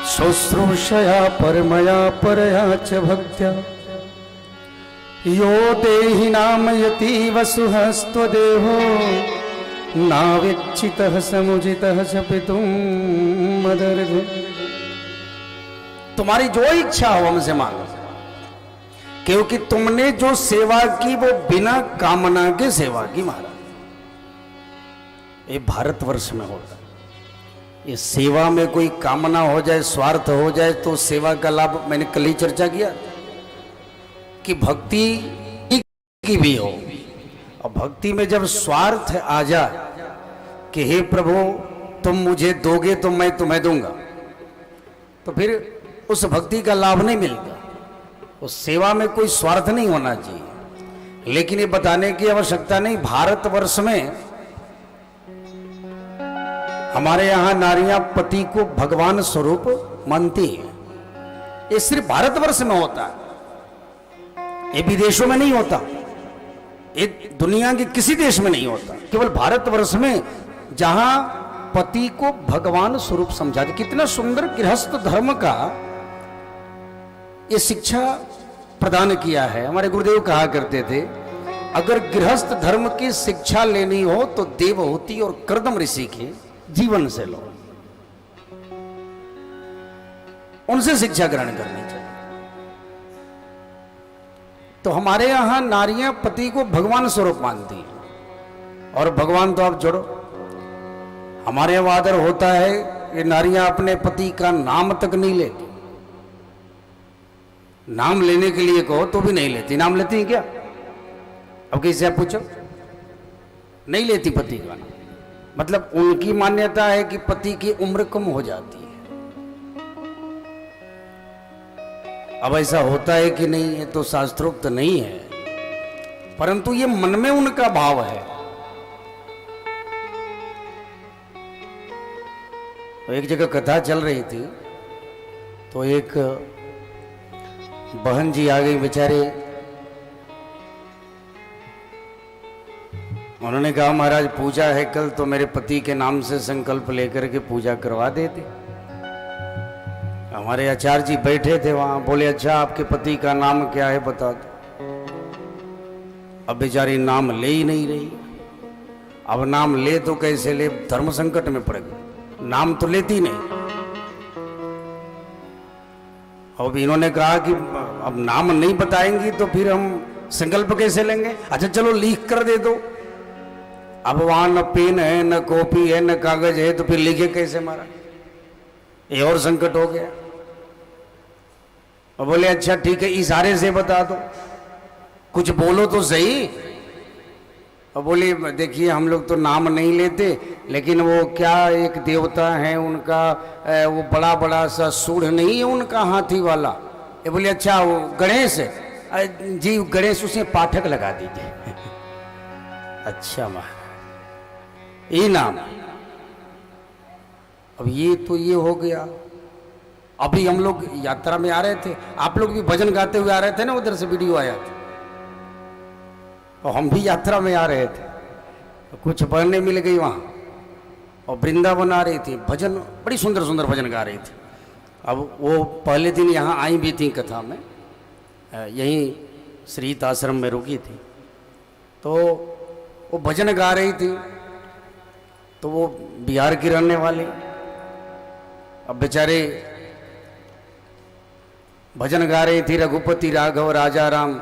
शुश्रूषया परमया परया च भक्त्या यो देहि नामयति वसुहस्त्वदेहो नावेक्षितः समुचितः च पितुं मदर्घ। तुम्हारी जो इच्छा हो हमसे मांगो, क्योंकि तुमने जो सेवा की वो बिना कामना के सेवा की महाराज। ये भारतवर्ष में होता है। ये सेवा में कोई कामना हो जाए, स्वार्थ हो जाए, तो सेवा का लाभ, मैंने कल ही चर्चा किया कि भक्ति की भी हो, और भक्ति में जब स्वार्थ आ जाए कि हे प्रभु तुम मुझे दोगे तो मैं तुम्हें दूंगा, तो फिर उस भक्ति का लाभ नहीं मिलता। उस सेवा में कोई स्वार्थ नहीं होना चाहिए। लेकिन ये बताने की आवश्यकता नहीं, भारतवर्ष में हमारे यहां नारियां पति को भगवान स्वरूप मानती हैं। ये सिर्फ भारतवर्ष में होता है, ये विदेशों में नहीं होता, ये दुनिया के किसी देश में नहीं होता, केवल भारतवर्ष में जहां पति को भगवान स्वरूप समझा। कितना सुंदर गृहस्थ धर्म का ये शिक्षा प्रदान किया है। हमारे गुरुदेव कहा करते थे, अगर गृहस्थ धर्म की शिक्षा लेनी हो तो देवहूति और कर्दम ऋषि के जीवन से लो, उनसे शिक्षा ग्रहण करनी चाहिए। तो हमारे यहां नारियां पति को भगवान स्वरूप मानती हैं। और भगवान तो आप जोड़ो, हमारे यहां आदर होता है कि नारियां अपने पति का नाम तक नहीं लेती। नाम लेने के लिए कहो तो भी नहीं लेती। नाम लेती हैं क्या? अब कैसे आप पूछो, नहीं लेती पति का नाम। मतलब उनकी मान्यता है कि पति की उम्र कम हो जाती है। अब ऐसा होता है कि नहीं, ये तो शास्त्रोक्त नहीं है, परंतु ये मन में उनका भाव है। तो एक जगह कथा चल रही थी, तो एक बहन जी आ गई बेचारे, उन्होंने कहा महाराज पूजा है कल, तो मेरे पति के नाम से संकल्प लेकर के पूजा करवा देते। हमारे आचार्य जी बैठे थे वहां, बोले अच्छा आपके पति का नाम क्या है बता दो। अब बेचारी नाम ले ही नहीं रही। अब नाम ले तो कैसे ले, धर्म संकट में पड़ गए, नाम तो लेती नहीं। अब इन्होंने कहा कि अब नाम नहीं बताएंगी तो फिर हम संकल्प कैसे लेंगे। अच्छा चलो लिख कर दे दो। अब वहां न पेन है, न कॉपी है, न कागज है, तो फिर लिखे कैसे मारा। ये और संकट हो गया। और बोले अच्छा ठीक है इशारे से बता दो, कुछ बोलो तो सही। और बोले देखिए हम लोग तो नाम नहीं लेते, लेकिन वो क्या एक देवता है उनका, वो बड़ा बड़ा सा सूढ़ नहीं है उनका, हाथी वाला। ये बोले अच्छा वो गणेश है जी, गणेश उसे पाठक लगा दीजिए। अच्छा महाराज ये नाम। अब ये तो ये हो गया। अभी हम लोग यात्रा में आ रहे थे, आप लोग भी भजन गाते हुए आ रहे थे ना, उधर से वीडियो आया था। और हम भी यात्रा में आ रहे थे, तो कुछ पढ़ने मिल गई वहाँ, और वृंदावन आ रही थी, भजन बड़ी सुंदर सुंदर भजन गा रही थी। अब वो पहले दिन यहाँ आई भी थी कथा में, यहीं श्रीत आश्रम में रुकी थी, तो वो भजन गा रही थी। तो वो बिहार की रहने वाली, अब बेचारे भजन गा रही थी, रघुपति राघव राजा राम।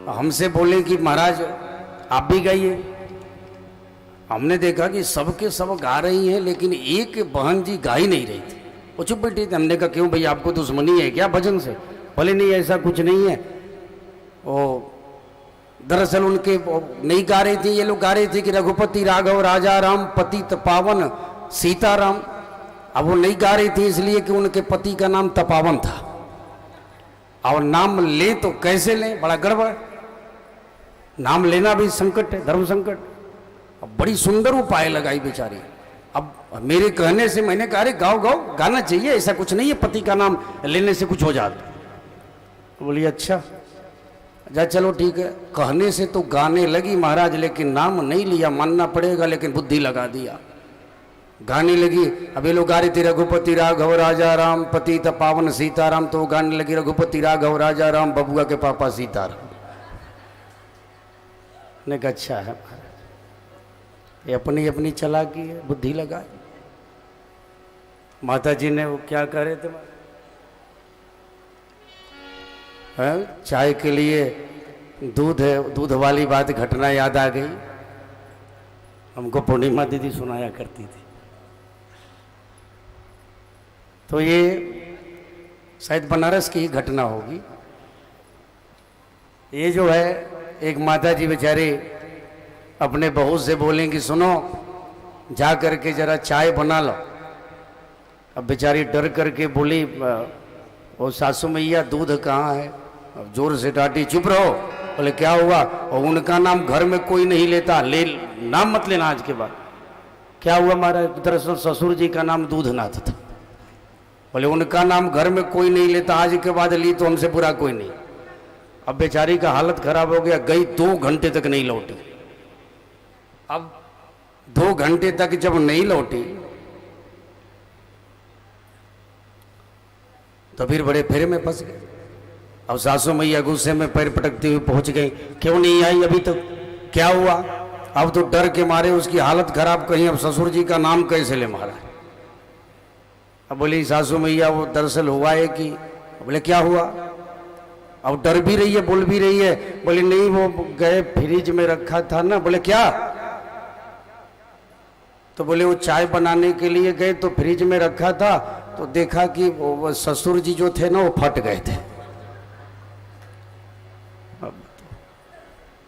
हमसे बोले कि महाराज आप भी गाइए। हमने देखा कि सबके सब गा रही हैं, लेकिन एक बहन जी गा ही नहीं रही थी, वो चुप बैठी थी। हमने कहा क्यों भाई आपको दुश्मनी है क्या भजन से? बोले नहीं ऐसा कुछ नहीं है, वो दरअसल उनके नहीं गा रही थी, ये लोग गा रही थी कि रघुपति राघव राजा राम पतित पावन सीताराम। अब वो नहीं गा रही थी इसलिए कि उनके पति का नाम तपावन था, और नाम ले तो कैसे लें, बड़ा गड़बड़। नाम लेना भी संकट है, धर्म संकट। अब बड़ी सुंदर उपाय लगाई बेचारी। अब मेरे कहने से मैंने कहा अरे गाओ गाओ, गाना चाहिए, ऐसा कुछ नहीं है पति का नाम लेने से कुछ हो जाता। बोली अच्छा जा चलो ठीक है। कहने से तो गाने लगी महाराज, लेकिन नाम नहीं लिया, मानना पड़ेगा, लेकिन बुद्धि लगा दिया, गाने लगी। अब ये लोग गा रही थी रघुपति राघव राजा राम पतित पावन सीताराम, तो वो गाने लगी रघुपति राघव राजा राम बबुआ के पापा सीताराम। ने कहा अच्छा है ये अपनी अपनी चालाकी है, बुद्धि लगाए। माता जी ने वो क्या कह रहे थे, चाय के लिए दूध है, दूध वाली बात घटना याद आ गई। हमको पूर्णिमा दीदी सुनाया करती थी। तो ये शायद बनारस की ही घटना होगी। ये जो है एक माता जी बेचारे अपने बहू से बोलें कि सुनो जा करके जरा चाय बना लो। अब बेचारी डर करके बोली, वो सासू मैया दूध कहाँ है? अब जोर से डांटी, चुप रहो। बोले क्या हुआ? और उनका नाम घर में कोई नहीं लेता, ले नाम मत लेना आज के बाद। क्या हुआ महाराज? दरअसल ससुर जी का नाम दूधनाथ था। बोले उनका नाम घर में कोई नहीं लेता, आज के बाद ली तो हमसे बुरा कोई नहीं। अब बेचारी का हालत खराब हो गया, गई 2 घंटे तक नहीं लौटी। अब 2 घंटे तक जब नहीं लौटी तो फिर बड़े फेरे में फंस गए। अब सासू मैया गुस्से में पैर पटकती हुई पहुंच गई, क्यों नहीं आई अभी तक? क्या हुआ? अब तो डर के मारे उसकी हालत खराब, कहीं अब ससुर जी का नाम कैसे ले मारा। अब बोली सासू मैया वो दरअसल हुआ है कि, बोले क्या हुआ? अब डर भी रही है, बोल भी रही है। बोले नहीं वो गए फ्रिज में रखा था ना। बोले क्या? तो बोले वो चाय बनाने के लिए गए तो फ्रिज में रखा था, तो देखा कि वो ससुर जी जो थे ना वो फट गए थे।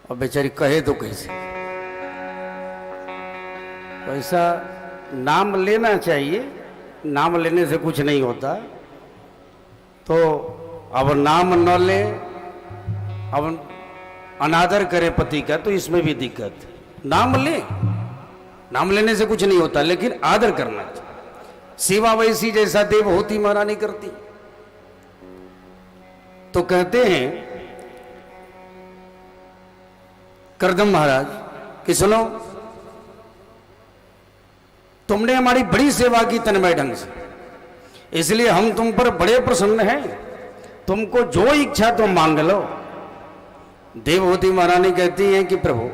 अब बेचारी कहे तो कैसे? तो ऐसा नाम लेना चाहिए, नाम लेने से कुछ नहीं होता। तो अब नाम न ले, अब अनादर करे पति का, तो इसमें भी दिक्कत। नाम ले, नाम लेने से कुछ नहीं होता, लेकिन आदर करना चाहिए। सेवा वैसी जैसा देवहूति महारानी करती। तो कहते हैं करदम महाराज कि सुनो, तुमने हमारी बड़ी सेवा की तन्मय ढंग से, इसलिए हम तुम पर बड़े प्रसन्न हैं। तुमको जो इच्छा तुम मांग लो। देवहूति महारानी कहती हैं कि प्रभु,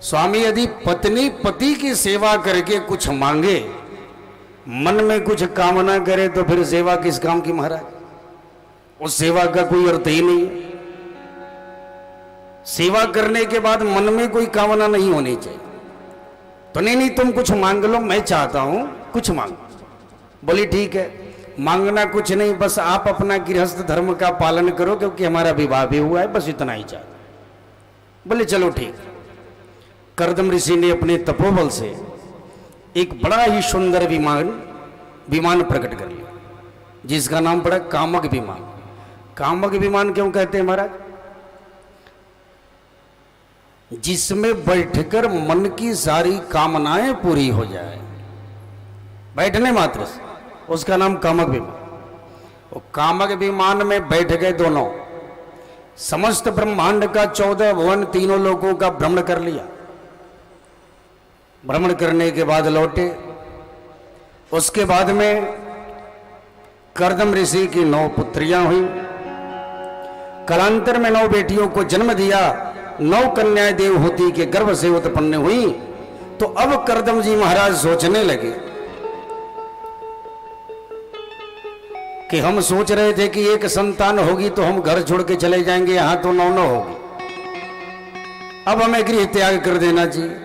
स्वामी यदि पत्नी पति की सेवा करके कुछ मांगे, मन में कुछ कामना करे, तो फिर सेवा किस काम की महाराज? उस सेवा का कोई अर्थ ही नहीं है। सेवा करने के बाद मन में कोई कामना नहीं होनी चाहिए। तो नहीं तुम कुछ मांग लो, मैं चाहता हूं कुछ मांग। बोली ठीक है, मांगना कुछ नहीं, बस आप अपना गृहस्थ धर्म का पालन करो, क्योंकि हमारा विवाह भी हुआ है, बस इतना ही चाहता। बोले चलो ठीक। करदम ऋषि ने अपने तपोबल से एक बड़ा ही सुंदर विमान प्रकट कर लिया, जिसका नाम पड़ा कामक विमान। कामक विमान क्यों कहते हैं महाराज? जिसमें बैठकर मन की सारी कामनाएं पूरी हो जाए, बैठने मात्र से, उसका नाम कामक विमान। वो कामक विमान में बैठ गए दोनों, समस्त ब्रह्मांड का 14 भुवन, तीनों लोगों का भ्रमण कर लिया। भ्रमण करने के बाद लौटे। उसके बाद में करदम ऋषि की 9 पुत्रियां हुई। कालांतर में 9 बेटियों को जन्म दिया। 9 कन्याएं देवहूति के गर्भ से उत्पन्न हुई। तो अब करदम जी महाराज सोचने लगे कि हम सोच रहे थे कि एक संतान होगी तो हम घर छोड़ के चले जाएंगे, यहां तो 9 होगी। अब हमें गृह त्याग कर देना चाहिए।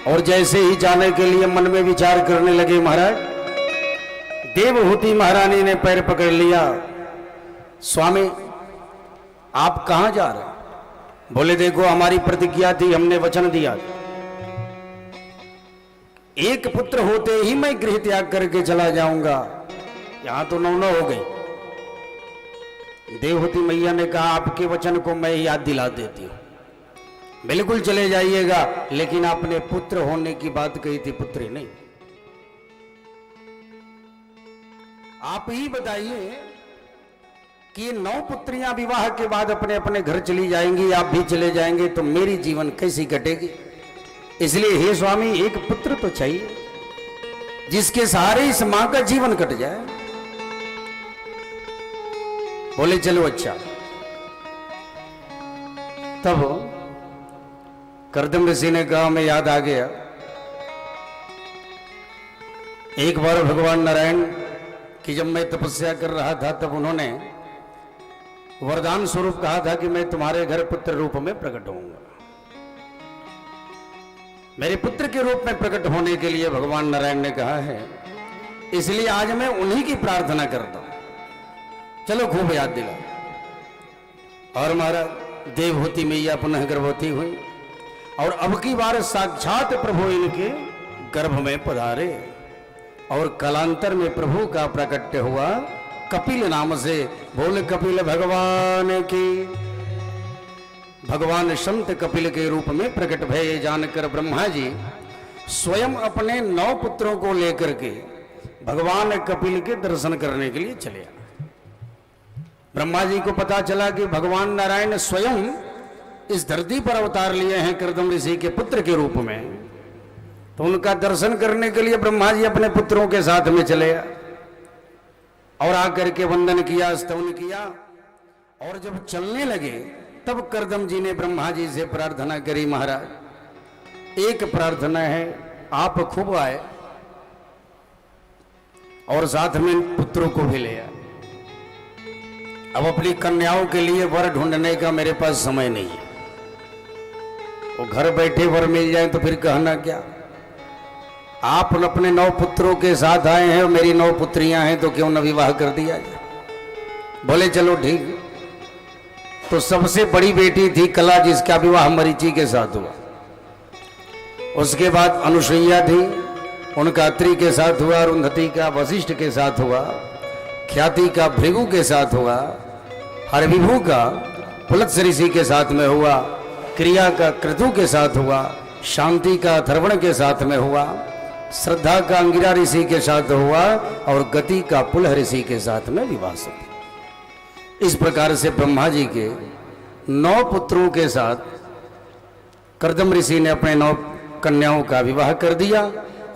और जैसे ही जाने के लिए मन में विचार करने लगे महाराज, देवहूति महारानी ने पैर पकड़ लिया। स्वामी आप कहां जा रहे हैं? बोले देखो हमारी प्रतिज्ञा थी, हमने वचन दिया, एक पुत्र होते ही मैं गृह त्याग करके चला जाऊंगा, यहां तो 9 हो गई। देवहूति मैया ने कहा आपके वचन को मैं याद दिला देती हूं, बिल्कुल चले जाइएगा, लेकिन आपने पुत्र होने की बात कही थी, पुत्री नहीं। आप ही बताइए कि 9 पुत्रियां विवाह के बाद अपने अपने घर चली जाएंगी, आप भी चले जाएंगे, तो मेरी जीवन कैसी कटेगी? इसलिए हे स्वामी एक पुत्र तो चाहिए जिसके सहारे इस मां का जीवन कट जाए। बोले चलो अच्छा। तब करदम ऋषि ने कहा मैं याद आ गया, एक बार भगवान नारायण की जब मैं तपस्या कर रहा था, तब उन्होंने वरदान स्वरूप कहा था कि मैं तुम्हारे घर पुत्र रूप में प्रकट होऊंगा। मेरे पुत्र के रूप में प्रकट होने के लिए भगवान नारायण ने कहा है, इसलिए आज मैं उन्हीं की प्रार्थना करता हूं। चलो खूब याद दिला। और महाराज देवहूति मैया पुनः गर्भवती हुई और अब की बार साक्षात प्रभु इनके गर्भ में पधारे। और कालांतर में प्रभु का प्रकट हुआ कपिल नाम से। बोल कपिल भगवान की। भगवान संत कपिल के रूप में प्रकट भय जानकर ब्रह्मा जी स्वयं अपने 9 पुत्रों को लेकर के भगवान कपिल के दर्शन करने के लिए चले आए। ब्रह्मा जी को पता चला कि भगवान नारायण स्वयं इस धरती पर अवतार लिए हैं कर्दम ऋषि के पुत्र के रूप में, तो उनका दर्शन करने के लिए ब्रह्मा जी अपने पुत्रों के साथ में चले और आकर के वंदन किया, स्तवन किया। और जब चलने लगे तब कर्दम जी ने ब्रह्मा जी से प्रार्थना करी, महाराज एक प्रार्थना है, आप खूब आए और साथ में पुत्रों को भी ले आए। अब अपनी कन्याओं के लिए वर ढूंढने का मेरे पास समय नहीं है। वो घर बैठे वर मिल जाए तो फिर कहना क्या। आप अपने 9 पुत्रों के साथ आए हैं और मेरी 9 पुत्रियां हैं, तो क्यों न विवाह कर दिया जाए। बोले चलो ठीक। तो सबसे बड़ी बेटी थी कला, जिसका विवाह मरीचि के साथ हुआ। उसके बाद अनुसुईया थी, उनका अत्रि के साथ हुआ। अरुंधति का वशिष्ठ के साथ हुआ। ख्याति का भृगु के साथ हुआ। हरविभु का पुलत्स ऋषि के साथ में हुआ। क्रिया का क्रतु के साथ हुआ। शांति का अथर्वण के साथ में हुआ। श्रद्धा का अंगिरा ऋषि के साथ हुआ और गति का पुलह ऋषि के साथ में विवाह हुआ। इस प्रकार से ब्रह्मा जी के 9 पुत्रों के साथ कर्दम ऋषि ने अपने 9 कन्याओं का विवाह कर दिया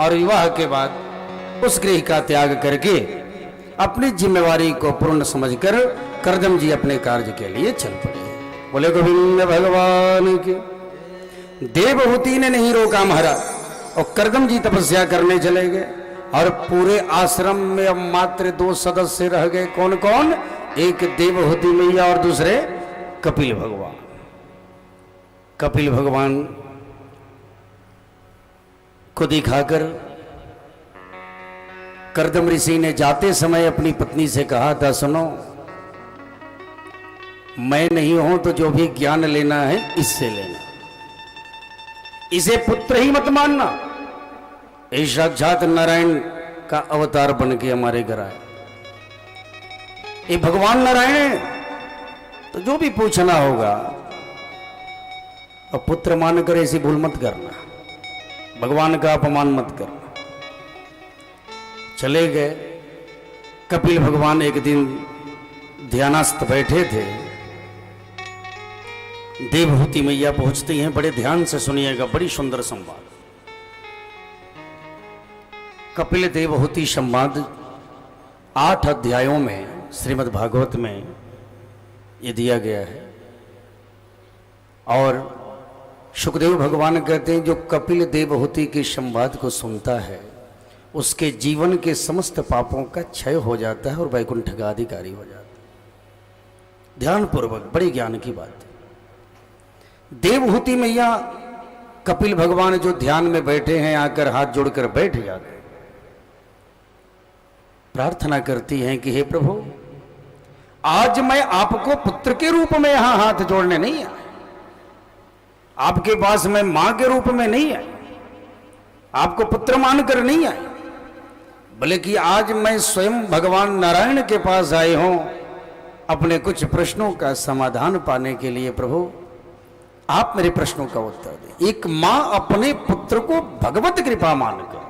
और विवाह के बाद उस गृह का त्याग करके अपनी जिम्मेवारी को पूर्ण समझकर कर्दम जी अपने कार्य के लिए चल पड़े। बोले गोविंद भगवान के। देवहूति ने नहीं रोका महाराज, और कर्दम जी तपस्या करने चले गए। और पूरे आश्रम में अब मात्र 2 सदस्य रह गए। कौन कौन? एक देवहूति मैया और दूसरे कपिल भगवान। कपिल भगवान को दिखाकर कर्दम ऋषि ने जाते समय अपनी पत्नी से कहा था, सुनो मैं नहीं हूं तो जो भी ज्ञान लेना है इससे लेना, इसे पुत्र ही मत मानना। ये साक्षात नारायण का अवतार बन के हमारे घर आए। ये भगवान नारायण, तो जो भी पूछना होगा और पुत्र मानकर ऐसी भूल मत करना, भगवान का अपमान मत करना। चले गए। कपिल भगवान एक दिन ध्यानस्थ बैठे थे। देवहूति मैया पहुंचती हैं। बड़े ध्यान से सुनिएगा, बड़ी सुंदर संवाद। कपिल देवहूति संवाद 8 अध्यायों में श्रीमद् भागवत में ये दिया गया है। और सुखदेव भगवान कहते हैं जो कपिल देवहूति के संवाद को सुनता है उसके जीवन के समस्त पापों का क्षय हो जाता है और वैकुंठ का अधिकारी हो जाता है। ध्यानपूर्वक, बड़ी ज्ञान की बात है। देवहूति मैया कपिल भगवान जो ध्यान में बैठे हैं आकर हाथ जोड़कर बैठ जाते हैं, प्रार्थना करती हैं कि हे प्रभु, आज मैं आपको पुत्र के रूप में यहां हाथ जोड़ने नहीं आया, आपके पास मैं मां के रूप में नहीं आई, आपको पुत्र मानकर नहीं आई, बल्कि आज मैं स्वयं भगवान नारायण के पास आई हूं अपने कुछ प्रश्नों का समाधान पाने के लिए। प्रभु आप मेरे प्रश्नों का उत्तर दें। एक मां अपने पुत्र को भगवत कृपा मानकर,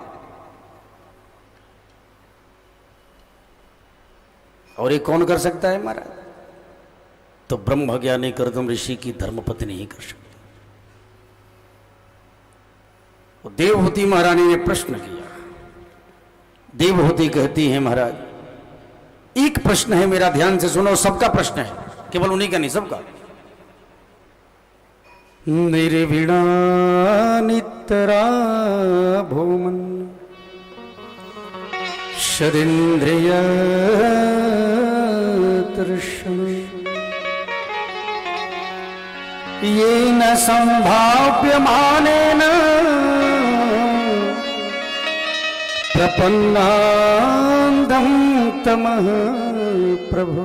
और ये कौन कर सकता है महाराज? तो ब्रह्मज्ञानी कर्दम ऋषि की धर्मपत्नी ही कर सकती। तो देवहूति महारानी ने प्रश्न किया। देवहूति कहती है महाराज एक प्रश्न है मेरा, ध्यान से सुनो, सबका प्रश्न है, केवल उन्हीं का नहीं, सबका। निर्विणा नितरा भूमन शरीन्द्रिय दर्शन ये न संभाव्य मानेन प्रपन्नांदं तमः प्रभु।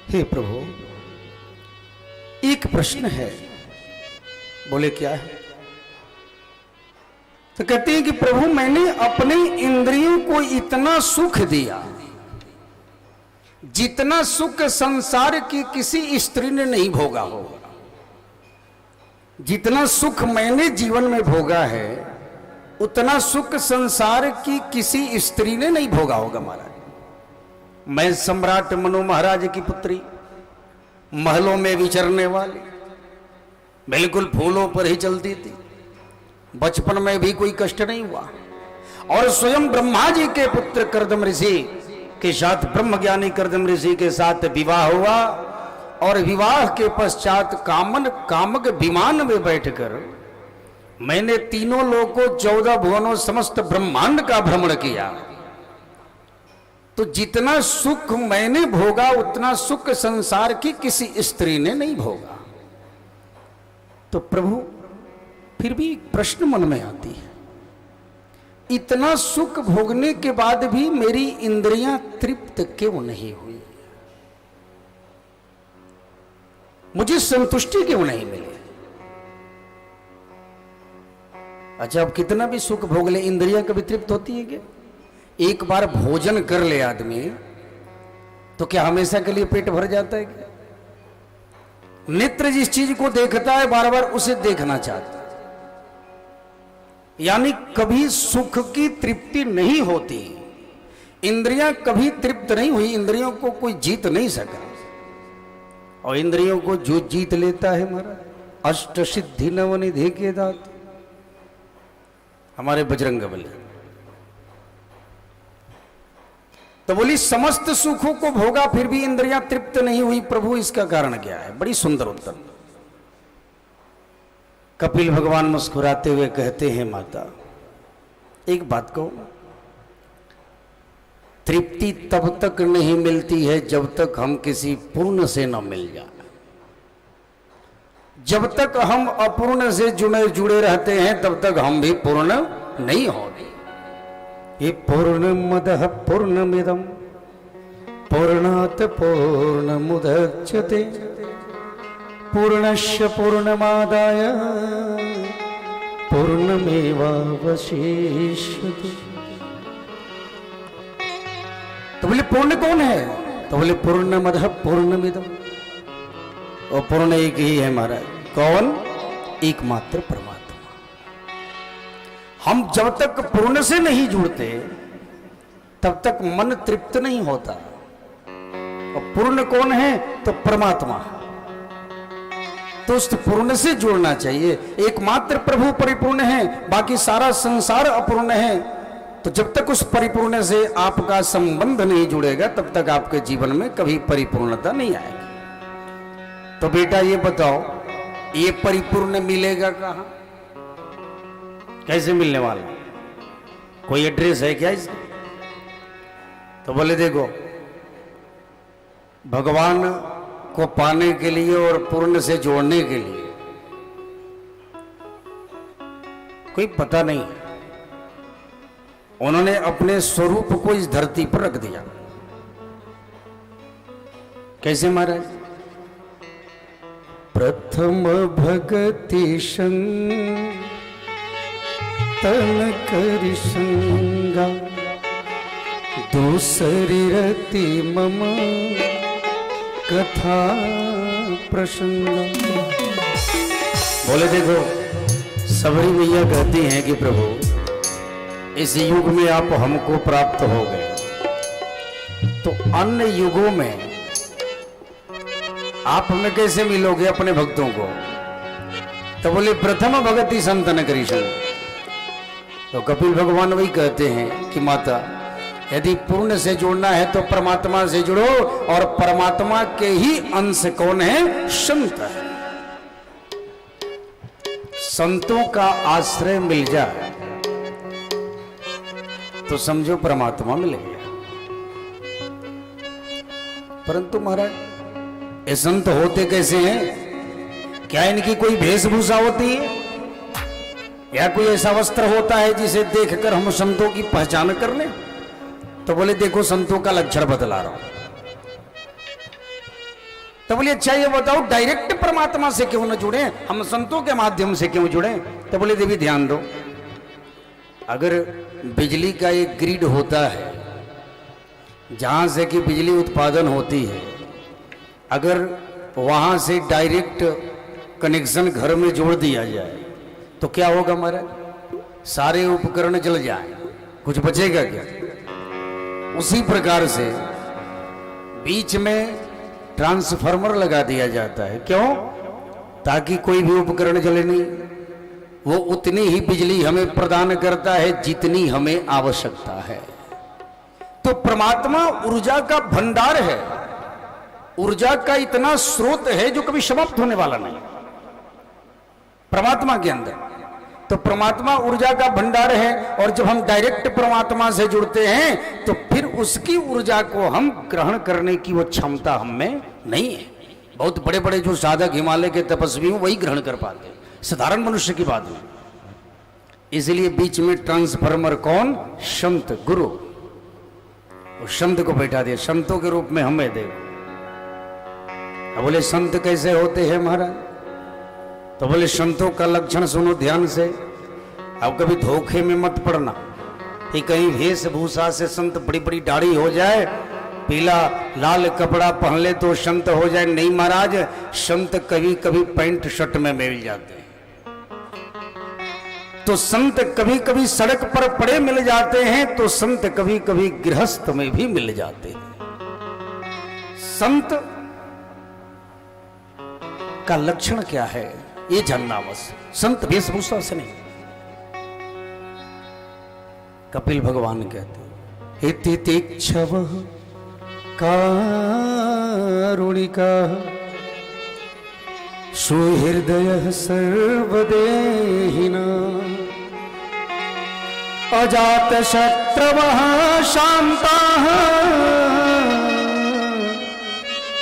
हे प्रभु एक प्रश्न है। बोले क्या है? तो कहते हैं कि प्रभु मैंने अपने इंद्रियों को इतना सुख दिया जितना सुख संसार की किसी स्त्री ने नहीं भोगा होगा। जितना सुख मैंने जीवन में भोगा है उतना सुख संसार की किसी स्त्री ने नहीं भोगा होगा महाराज। मैं सम्राट मनु महाराज की पुत्री, महलों में विचरने वाली, बिल्कुल फूलों पर ही चलती थी, बचपन में भी कोई कष्ट नहीं हुआ। और स्वयं ब्रह्मा जी के पुत्र कर्दम ऋषि के साथ, ब्रह्मज्ञानी कर्दम ऋषि के साथ विवाह हुआ और विवाह के पश्चात कामक विमान में बैठकर मैंने तीनों लोकों 14 भुवनों समस्त ब्रह्मांड का भ्रमण किया। तो जितना सुख मैंने भोगा उतना सुख संसार की किसी स्त्री ने नहीं भोगा। तो प्रभु फिर भी एक प्रश्न मन में आती है, इतना सुख भोगने के बाद भी मेरी इंद्रियां तृप्त क्यों नहीं हुई? मुझे संतुष्टि क्यों नहीं मिली? अच्छा, अब कितना भी सुख भोग ले इंद्रियां कभी तृप्त होती है क्या? एक बार भोजन कर ले आदमी तो क्या हमेशा के लिए पेट भर जाता है क्या? नेत्र जिस चीज को देखता है बार बार उसे देखना चाहता है। यानी कभी सुख की तृप्ति नहीं होती, इंद्रियां कभी तृप्त नहीं हुई, इंद्रियों को कोई जीत नहीं सका। और इंद्रियों को जो जीत लेता है महाराज, अष्ट सिद्धि नवनिधि के दाता हमारे बजरंगबली। तो बोली समस्त सुखों को भोगा फिर भी इंद्रियां तृप्त नहीं हुई, प्रभु इसका कारण क्या है? बड़ी सुंदर उत्तर। कपिल भगवान मुस्कुराते हुए कहते हैं, माता एक बात कहूं, तृप्ति तब तक नहीं मिलती है जब तक हम किसी पूर्ण से न मिल जाए। जब तक हम अपूर्ण से जुड़े रहते हैं तब तक हम भी पूर्ण नहीं होंगे। ये पूर्णमदः पूर्णमिदं पूर्णात् पूर्णमुदच्यते पूर्णस्य पूर्णमादाय पूर्णमेवावशिष्यते। तो बोले पूर्ण कौन है? तो बोले पूर्णमदः पूर्णमिदं, और पूर्ण एक ही है महाराज। कौन? एकमात्र परमात्मा। हम जब तक पूर्ण से नहीं जुड़ते तब तक मन तृप्त नहीं होता। और पूर्ण कौन है? तो परमात्मा। तो उस पूर्ण से जुड़ना चाहिए। एकमात्र प्रभु परिपूर्ण है, बाकी सारा संसार अपूर्ण है। तो जब तक उस परिपूर्ण से आपका संबंध नहीं जुड़ेगा तब तक आपके जीवन में कभी परिपूर्णता नहीं आएगी। तो बेटा ये बताओ, ये परिपूर्ण मिलेगा कहां? कैसे मिलने वाला? कोई एड्रेस है क्या इसका? तो बोले देखो, भगवान को पाने के लिए और पूर्ण से जोड़ने के लिए कोई पता नहीं, उन्होंने अपने स्वरूप को इस धरती पर रख दिया। कैसे महाराज? प्रथम भगति तन करि संगा, दूसरी रति मम कथा प्रसंगा। बोले देखो, सबरी मैया कहती हैं कि प्रभु इस युग में आप हमको प्राप्त हो गए, तो अन्य युगों में आप हमें कैसे मिलोगे अपने भक्तों को? तो बोले प्रथम भगति संतन करि संगा। तो कपिल भगवान वही कहते हैं कि माता, यदि पूर्ण से जुड़ना है तो परमात्मा से जुड़ो, और परमात्मा के ही अंश कौन है? संत है। संतों का आश्रय मिल जाए तो समझो परमात्मा मिल गया। परंतु महाराज, ये संत होते कैसे हैं? क्या इनकी कोई वेशभूषा होती है या कोई ऐसा वस्त्र होता है जिसे देखकर हम संतों की पहचान कर लें? तो बोले देखो, संतों का लक्षण बतला रहा हूं। तो बोले अच्छा ये बताओ, डायरेक्ट परमात्मा से क्यों न जुड़े, हम संतों के माध्यम से क्यों जुड़े? तो बोले देवी ध्यान दो, अगर बिजली का एक ग्रिड होता है जहाँ से कि बिजली उत्पादन होती है, अगर वहाँ से डायरेक्ट कनेक्शन घर में जोड़ दिया जाए तो क्या होगा हमारा? सारे उपकरण जल जाए, कुछ बचेगा क्या? उसी प्रकार से बीच में ट्रांसफार्मर लगा दिया जाता है। क्यों? ताकि कोई भी उपकरण जले नहीं। वो उतनी ही बिजली हमें प्रदान करता है जितनी हमें आवश्यकता है। तो परमात्मा ऊर्जा का भंडार है, ऊर्जा का इतना स्रोत है जो कभी समाप्त होने वाला नहीं परमात्मा के अंदर। तो परमात्मा ऊर्जा का भंडार है, और जब हम डायरेक्ट परमात्मा से जुड़ते हैं तो फिर उसकी ऊर्जा को हम ग्रहण करने की वो क्षमता हम में नहीं है। बहुत बड़े बड़े जो साधक हिमालय के तपस्वी हैं वही ग्रहण कर पाते हैं, साधारण मनुष्य की बात नहीं। इसलिए बीच में ट्रांसफार्मर कौन? संत गुरु। उस संत को बैठा दिया, संतों के रूप में हमें देखो। अब बोले संत कैसे होते हैं महाराज? तो बोले संतों का लक्षण सुनो ध्यान से। अब कभी धोखे में मत पड़ना कि कहीं वेशभूषा से संत बड़ी बड़ी दाढ़ी हो जाए, पीला लाल कपड़ा पहन ले तो संत हो जाए। नहीं महाराज, संत कभी कभी पैंट शर्ट में मिल जाते हैं, तो संत कभी कभी सड़क पर पड़े मिल जाते हैं, तो संत कभी कभी गृहस्थ में भी मिल जाते हैं। संत का लक्षण क्या है ये जानना बस, संत वेशभूषा से नहीं। कपिल भगवान कहते हैं इति तिक्षव कारुणिका सुहृदय सर्वदेहिना अजात शत्रवः शान्ताः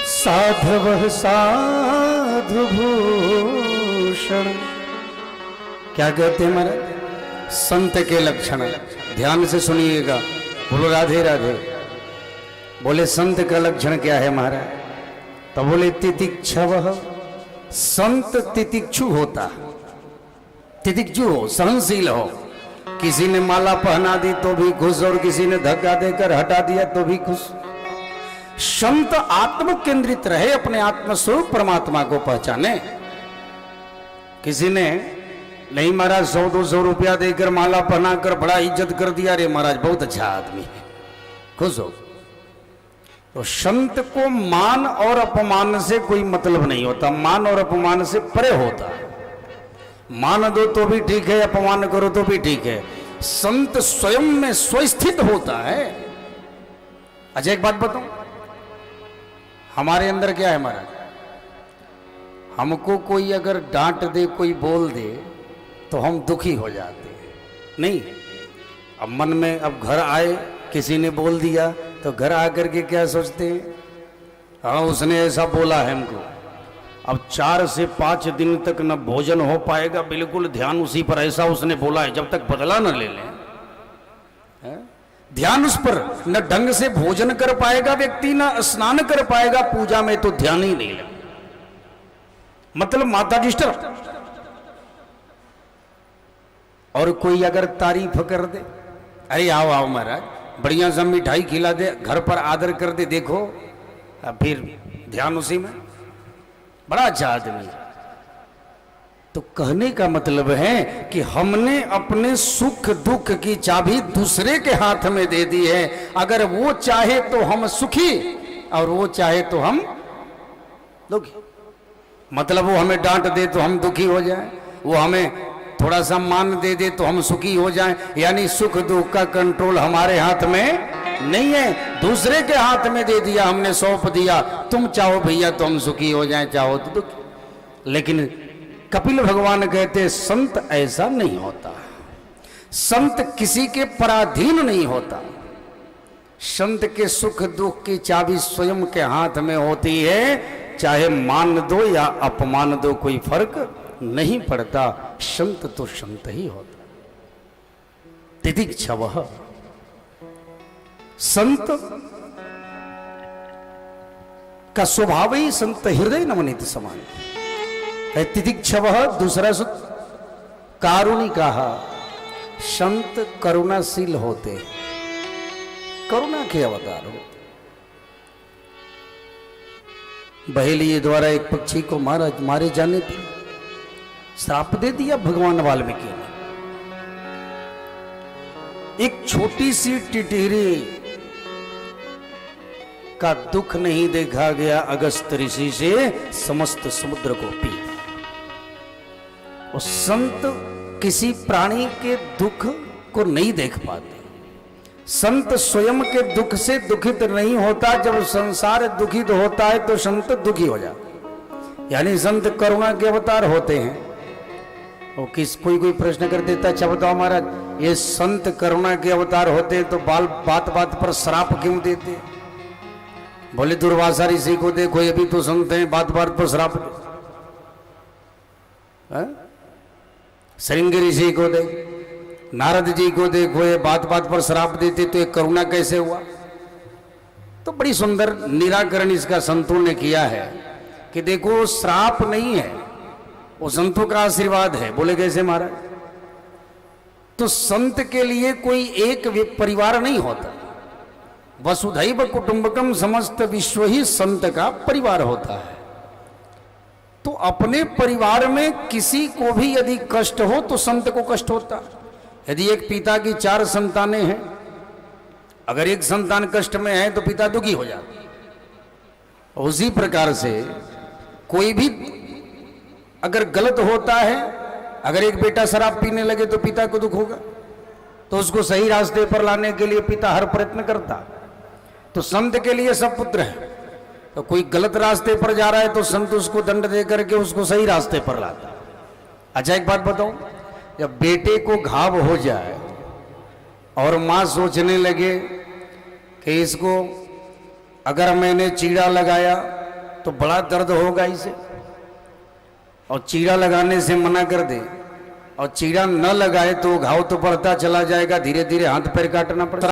साधवः साधुभूषण। क्या कहते हैं महाराज? संत के लक्षण ध्यान से सुनिएगा। बोलो राधे राधे। बोले संत का लक्षण क्या है महाराज? तो बोले तितिक्षव। संत तितिक्षु होता, तितिक्षु हो, सहनशील हो। किसी ने माला पहना दी तो भी खुश, और किसी ने धक्का देकर हटा दिया तो भी खुश। संत आत्म केंद्रित रहे, अपने आत्मस्वरूप परमात्मा को पहचाने। किसी ने नहीं महाराज 100-200 रुपया देकर माला पहनाकर बड़ा इज्जत कर दिया, अरे महाराज बहुत अच्छा आदमी है, खुश हो। तो संत को मान और अपमान से कोई मतलब नहीं होता, मान और अपमान से परे होता है। मान दो तो भी ठीक है, अपमान करो तो भी ठीक है। संत स्वयं में स्वस्थित होता है। अच्छा एक बात बताऊं, हमारे अंदर क्या है महाराज? हमको कोई अगर डांट दे, कोई बोल दे तो हम दुखी हो जाते हैं, नहीं? अब मन में, अब घर आए किसी ने बोल दिया तो घर आकर के क्या सोचते हैं? हाँ उसने ऐसा बोला है हमको। अब 4 से 5 दिन तक न भोजन हो पाएगा, बिल्कुल ध्यान उसी पर, ऐसा उसने बोला है, जब तक बदला न ले लें। ध्यान उस पर, न ढंग से भोजन कर पाएगा व्यक्ति, न स्नान कर पाएगा, पूजा में तो ध्यान ही नहीं लगे, मतलब माता डिस्टर्ब। और कोई अगर तारीफ कर दे, अरे आओ आओ महाराज, बढ़िया सा मिठाई खिला दे, घर पर आदर कर दे, देखो फिर ध्यान उसी में, बड़ा अच्छा आदमी। तो कहने का मतलब है कि हमने अपने सुख दुख की चाबी दूसरे के हाथ में दे दी है। अगर वो चाहे तो हम सुखी, और वो चाहे तो हम दुखी। मतलब वो हमें डांट दे तो हम दुखी हो जाएं, वो हमें थोड़ा सा मान दे दे तो हम सुखी हो जाएं। यानी सुख दुख का कंट्रोल हमारे हाथ में नहीं है, दूसरे के हाथ में दे दिया, हमने सौंप दिया। तुम चाहो भैया तो हम सुखी हो जाएं, चाहो तो दुखी। लेकिन कपिल भगवान कहते संत ऐसा नहीं होता। संत किसी के पराधीन नहीं होता। संत के सुख दुख की चाबी स्वयं के हाथ में होती है। चाहे मान दो या अपमान दो, कोई फर्क नहीं पड़ता। संत तो संत ही होता। तितिक्षव, संत का स्वभाव ही संत हृदय नवनीत समान है। तितिक्षव दूसरा सूत्र कारुणिका, संत करुणाशील होते, करुणा के अवतार होते। बहेलिए द्वारा एक पक्षी को मारे जाने पर श्राप दे दिया भगवान वाल्मीकि ने। एक छोटी सी टिटहरी का दुख नहीं देखा गया अगस्त ऋषि से समस्त समुद्र को पी। और संत किसी प्राणी के दुख को नहीं देख पाते। संत स्वयं के दुख से दुखित नहीं होता। जब संसार दुखित होता है तो संत दुखी हो जाता, यानी संत करुणा के अवतार होते हैं। और कोई प्रश्न कर देता, अच्छा बताओ महाराज, ये संत करुणा के अवतार होते हैं तो बात बात पर श्राप क्यों देते? बोले दुर्वासा ऋषि को देखो, ये भी तो संत हैं, बात बात पर श्राप दे। श्रृंग ऋषि को देख, नारद जी को देखो, ये बात बात पर श्राप देते, तो ये करुणा कैसे हुआ? तो बड़ी सुंदर निराकरण इसका संतों ने किया है कि देखो श्राप नहीं है, वो संतों का आशीर्वाद है। बोले कैसे महाराज? तो संत के लिए कोई एक परिवार नहीं होता, वसुधैव कुटुंबकम समस्त विश्व ही संत का परिवार होता है। तो अपने परिवार में किसी को भी यदि कष्ट हो तो संत को कष्ट होता। यदि एक पिता की 4 संतानें हैं, अगर एक संतान कष्ट में है तो पिता दुखी हो जाता। उसी प्रकार से कोई भी अगर गलत होता है, अगर एक बेटा शराब पीने लगे तो पिता को दुख होगा, तो उसको सही रास्ते पर लाने के लिए पिता हर प्रयत्न करता। तो संत के लिए सब पुत्र हैं। तो कोई गलत रास्ते पर जा रहा है तो संत उसको दंड दे करके उसको सही रास्ते पर लाता। अच्छा एक बात बताऊं, जब बेटे को घाव हो जाए और माँ सोचने लगे कि इसको अगर मैंने चीड़ा लगाया तो बड़ा दर्द होगा इसे, और चीड़ा लगाने से मना कर दे और चीड़ा न लगाए तो घाव तो बढ़ता चला जाएगा, धीरे धीरे हाथ पैर काटना पड़ेगा।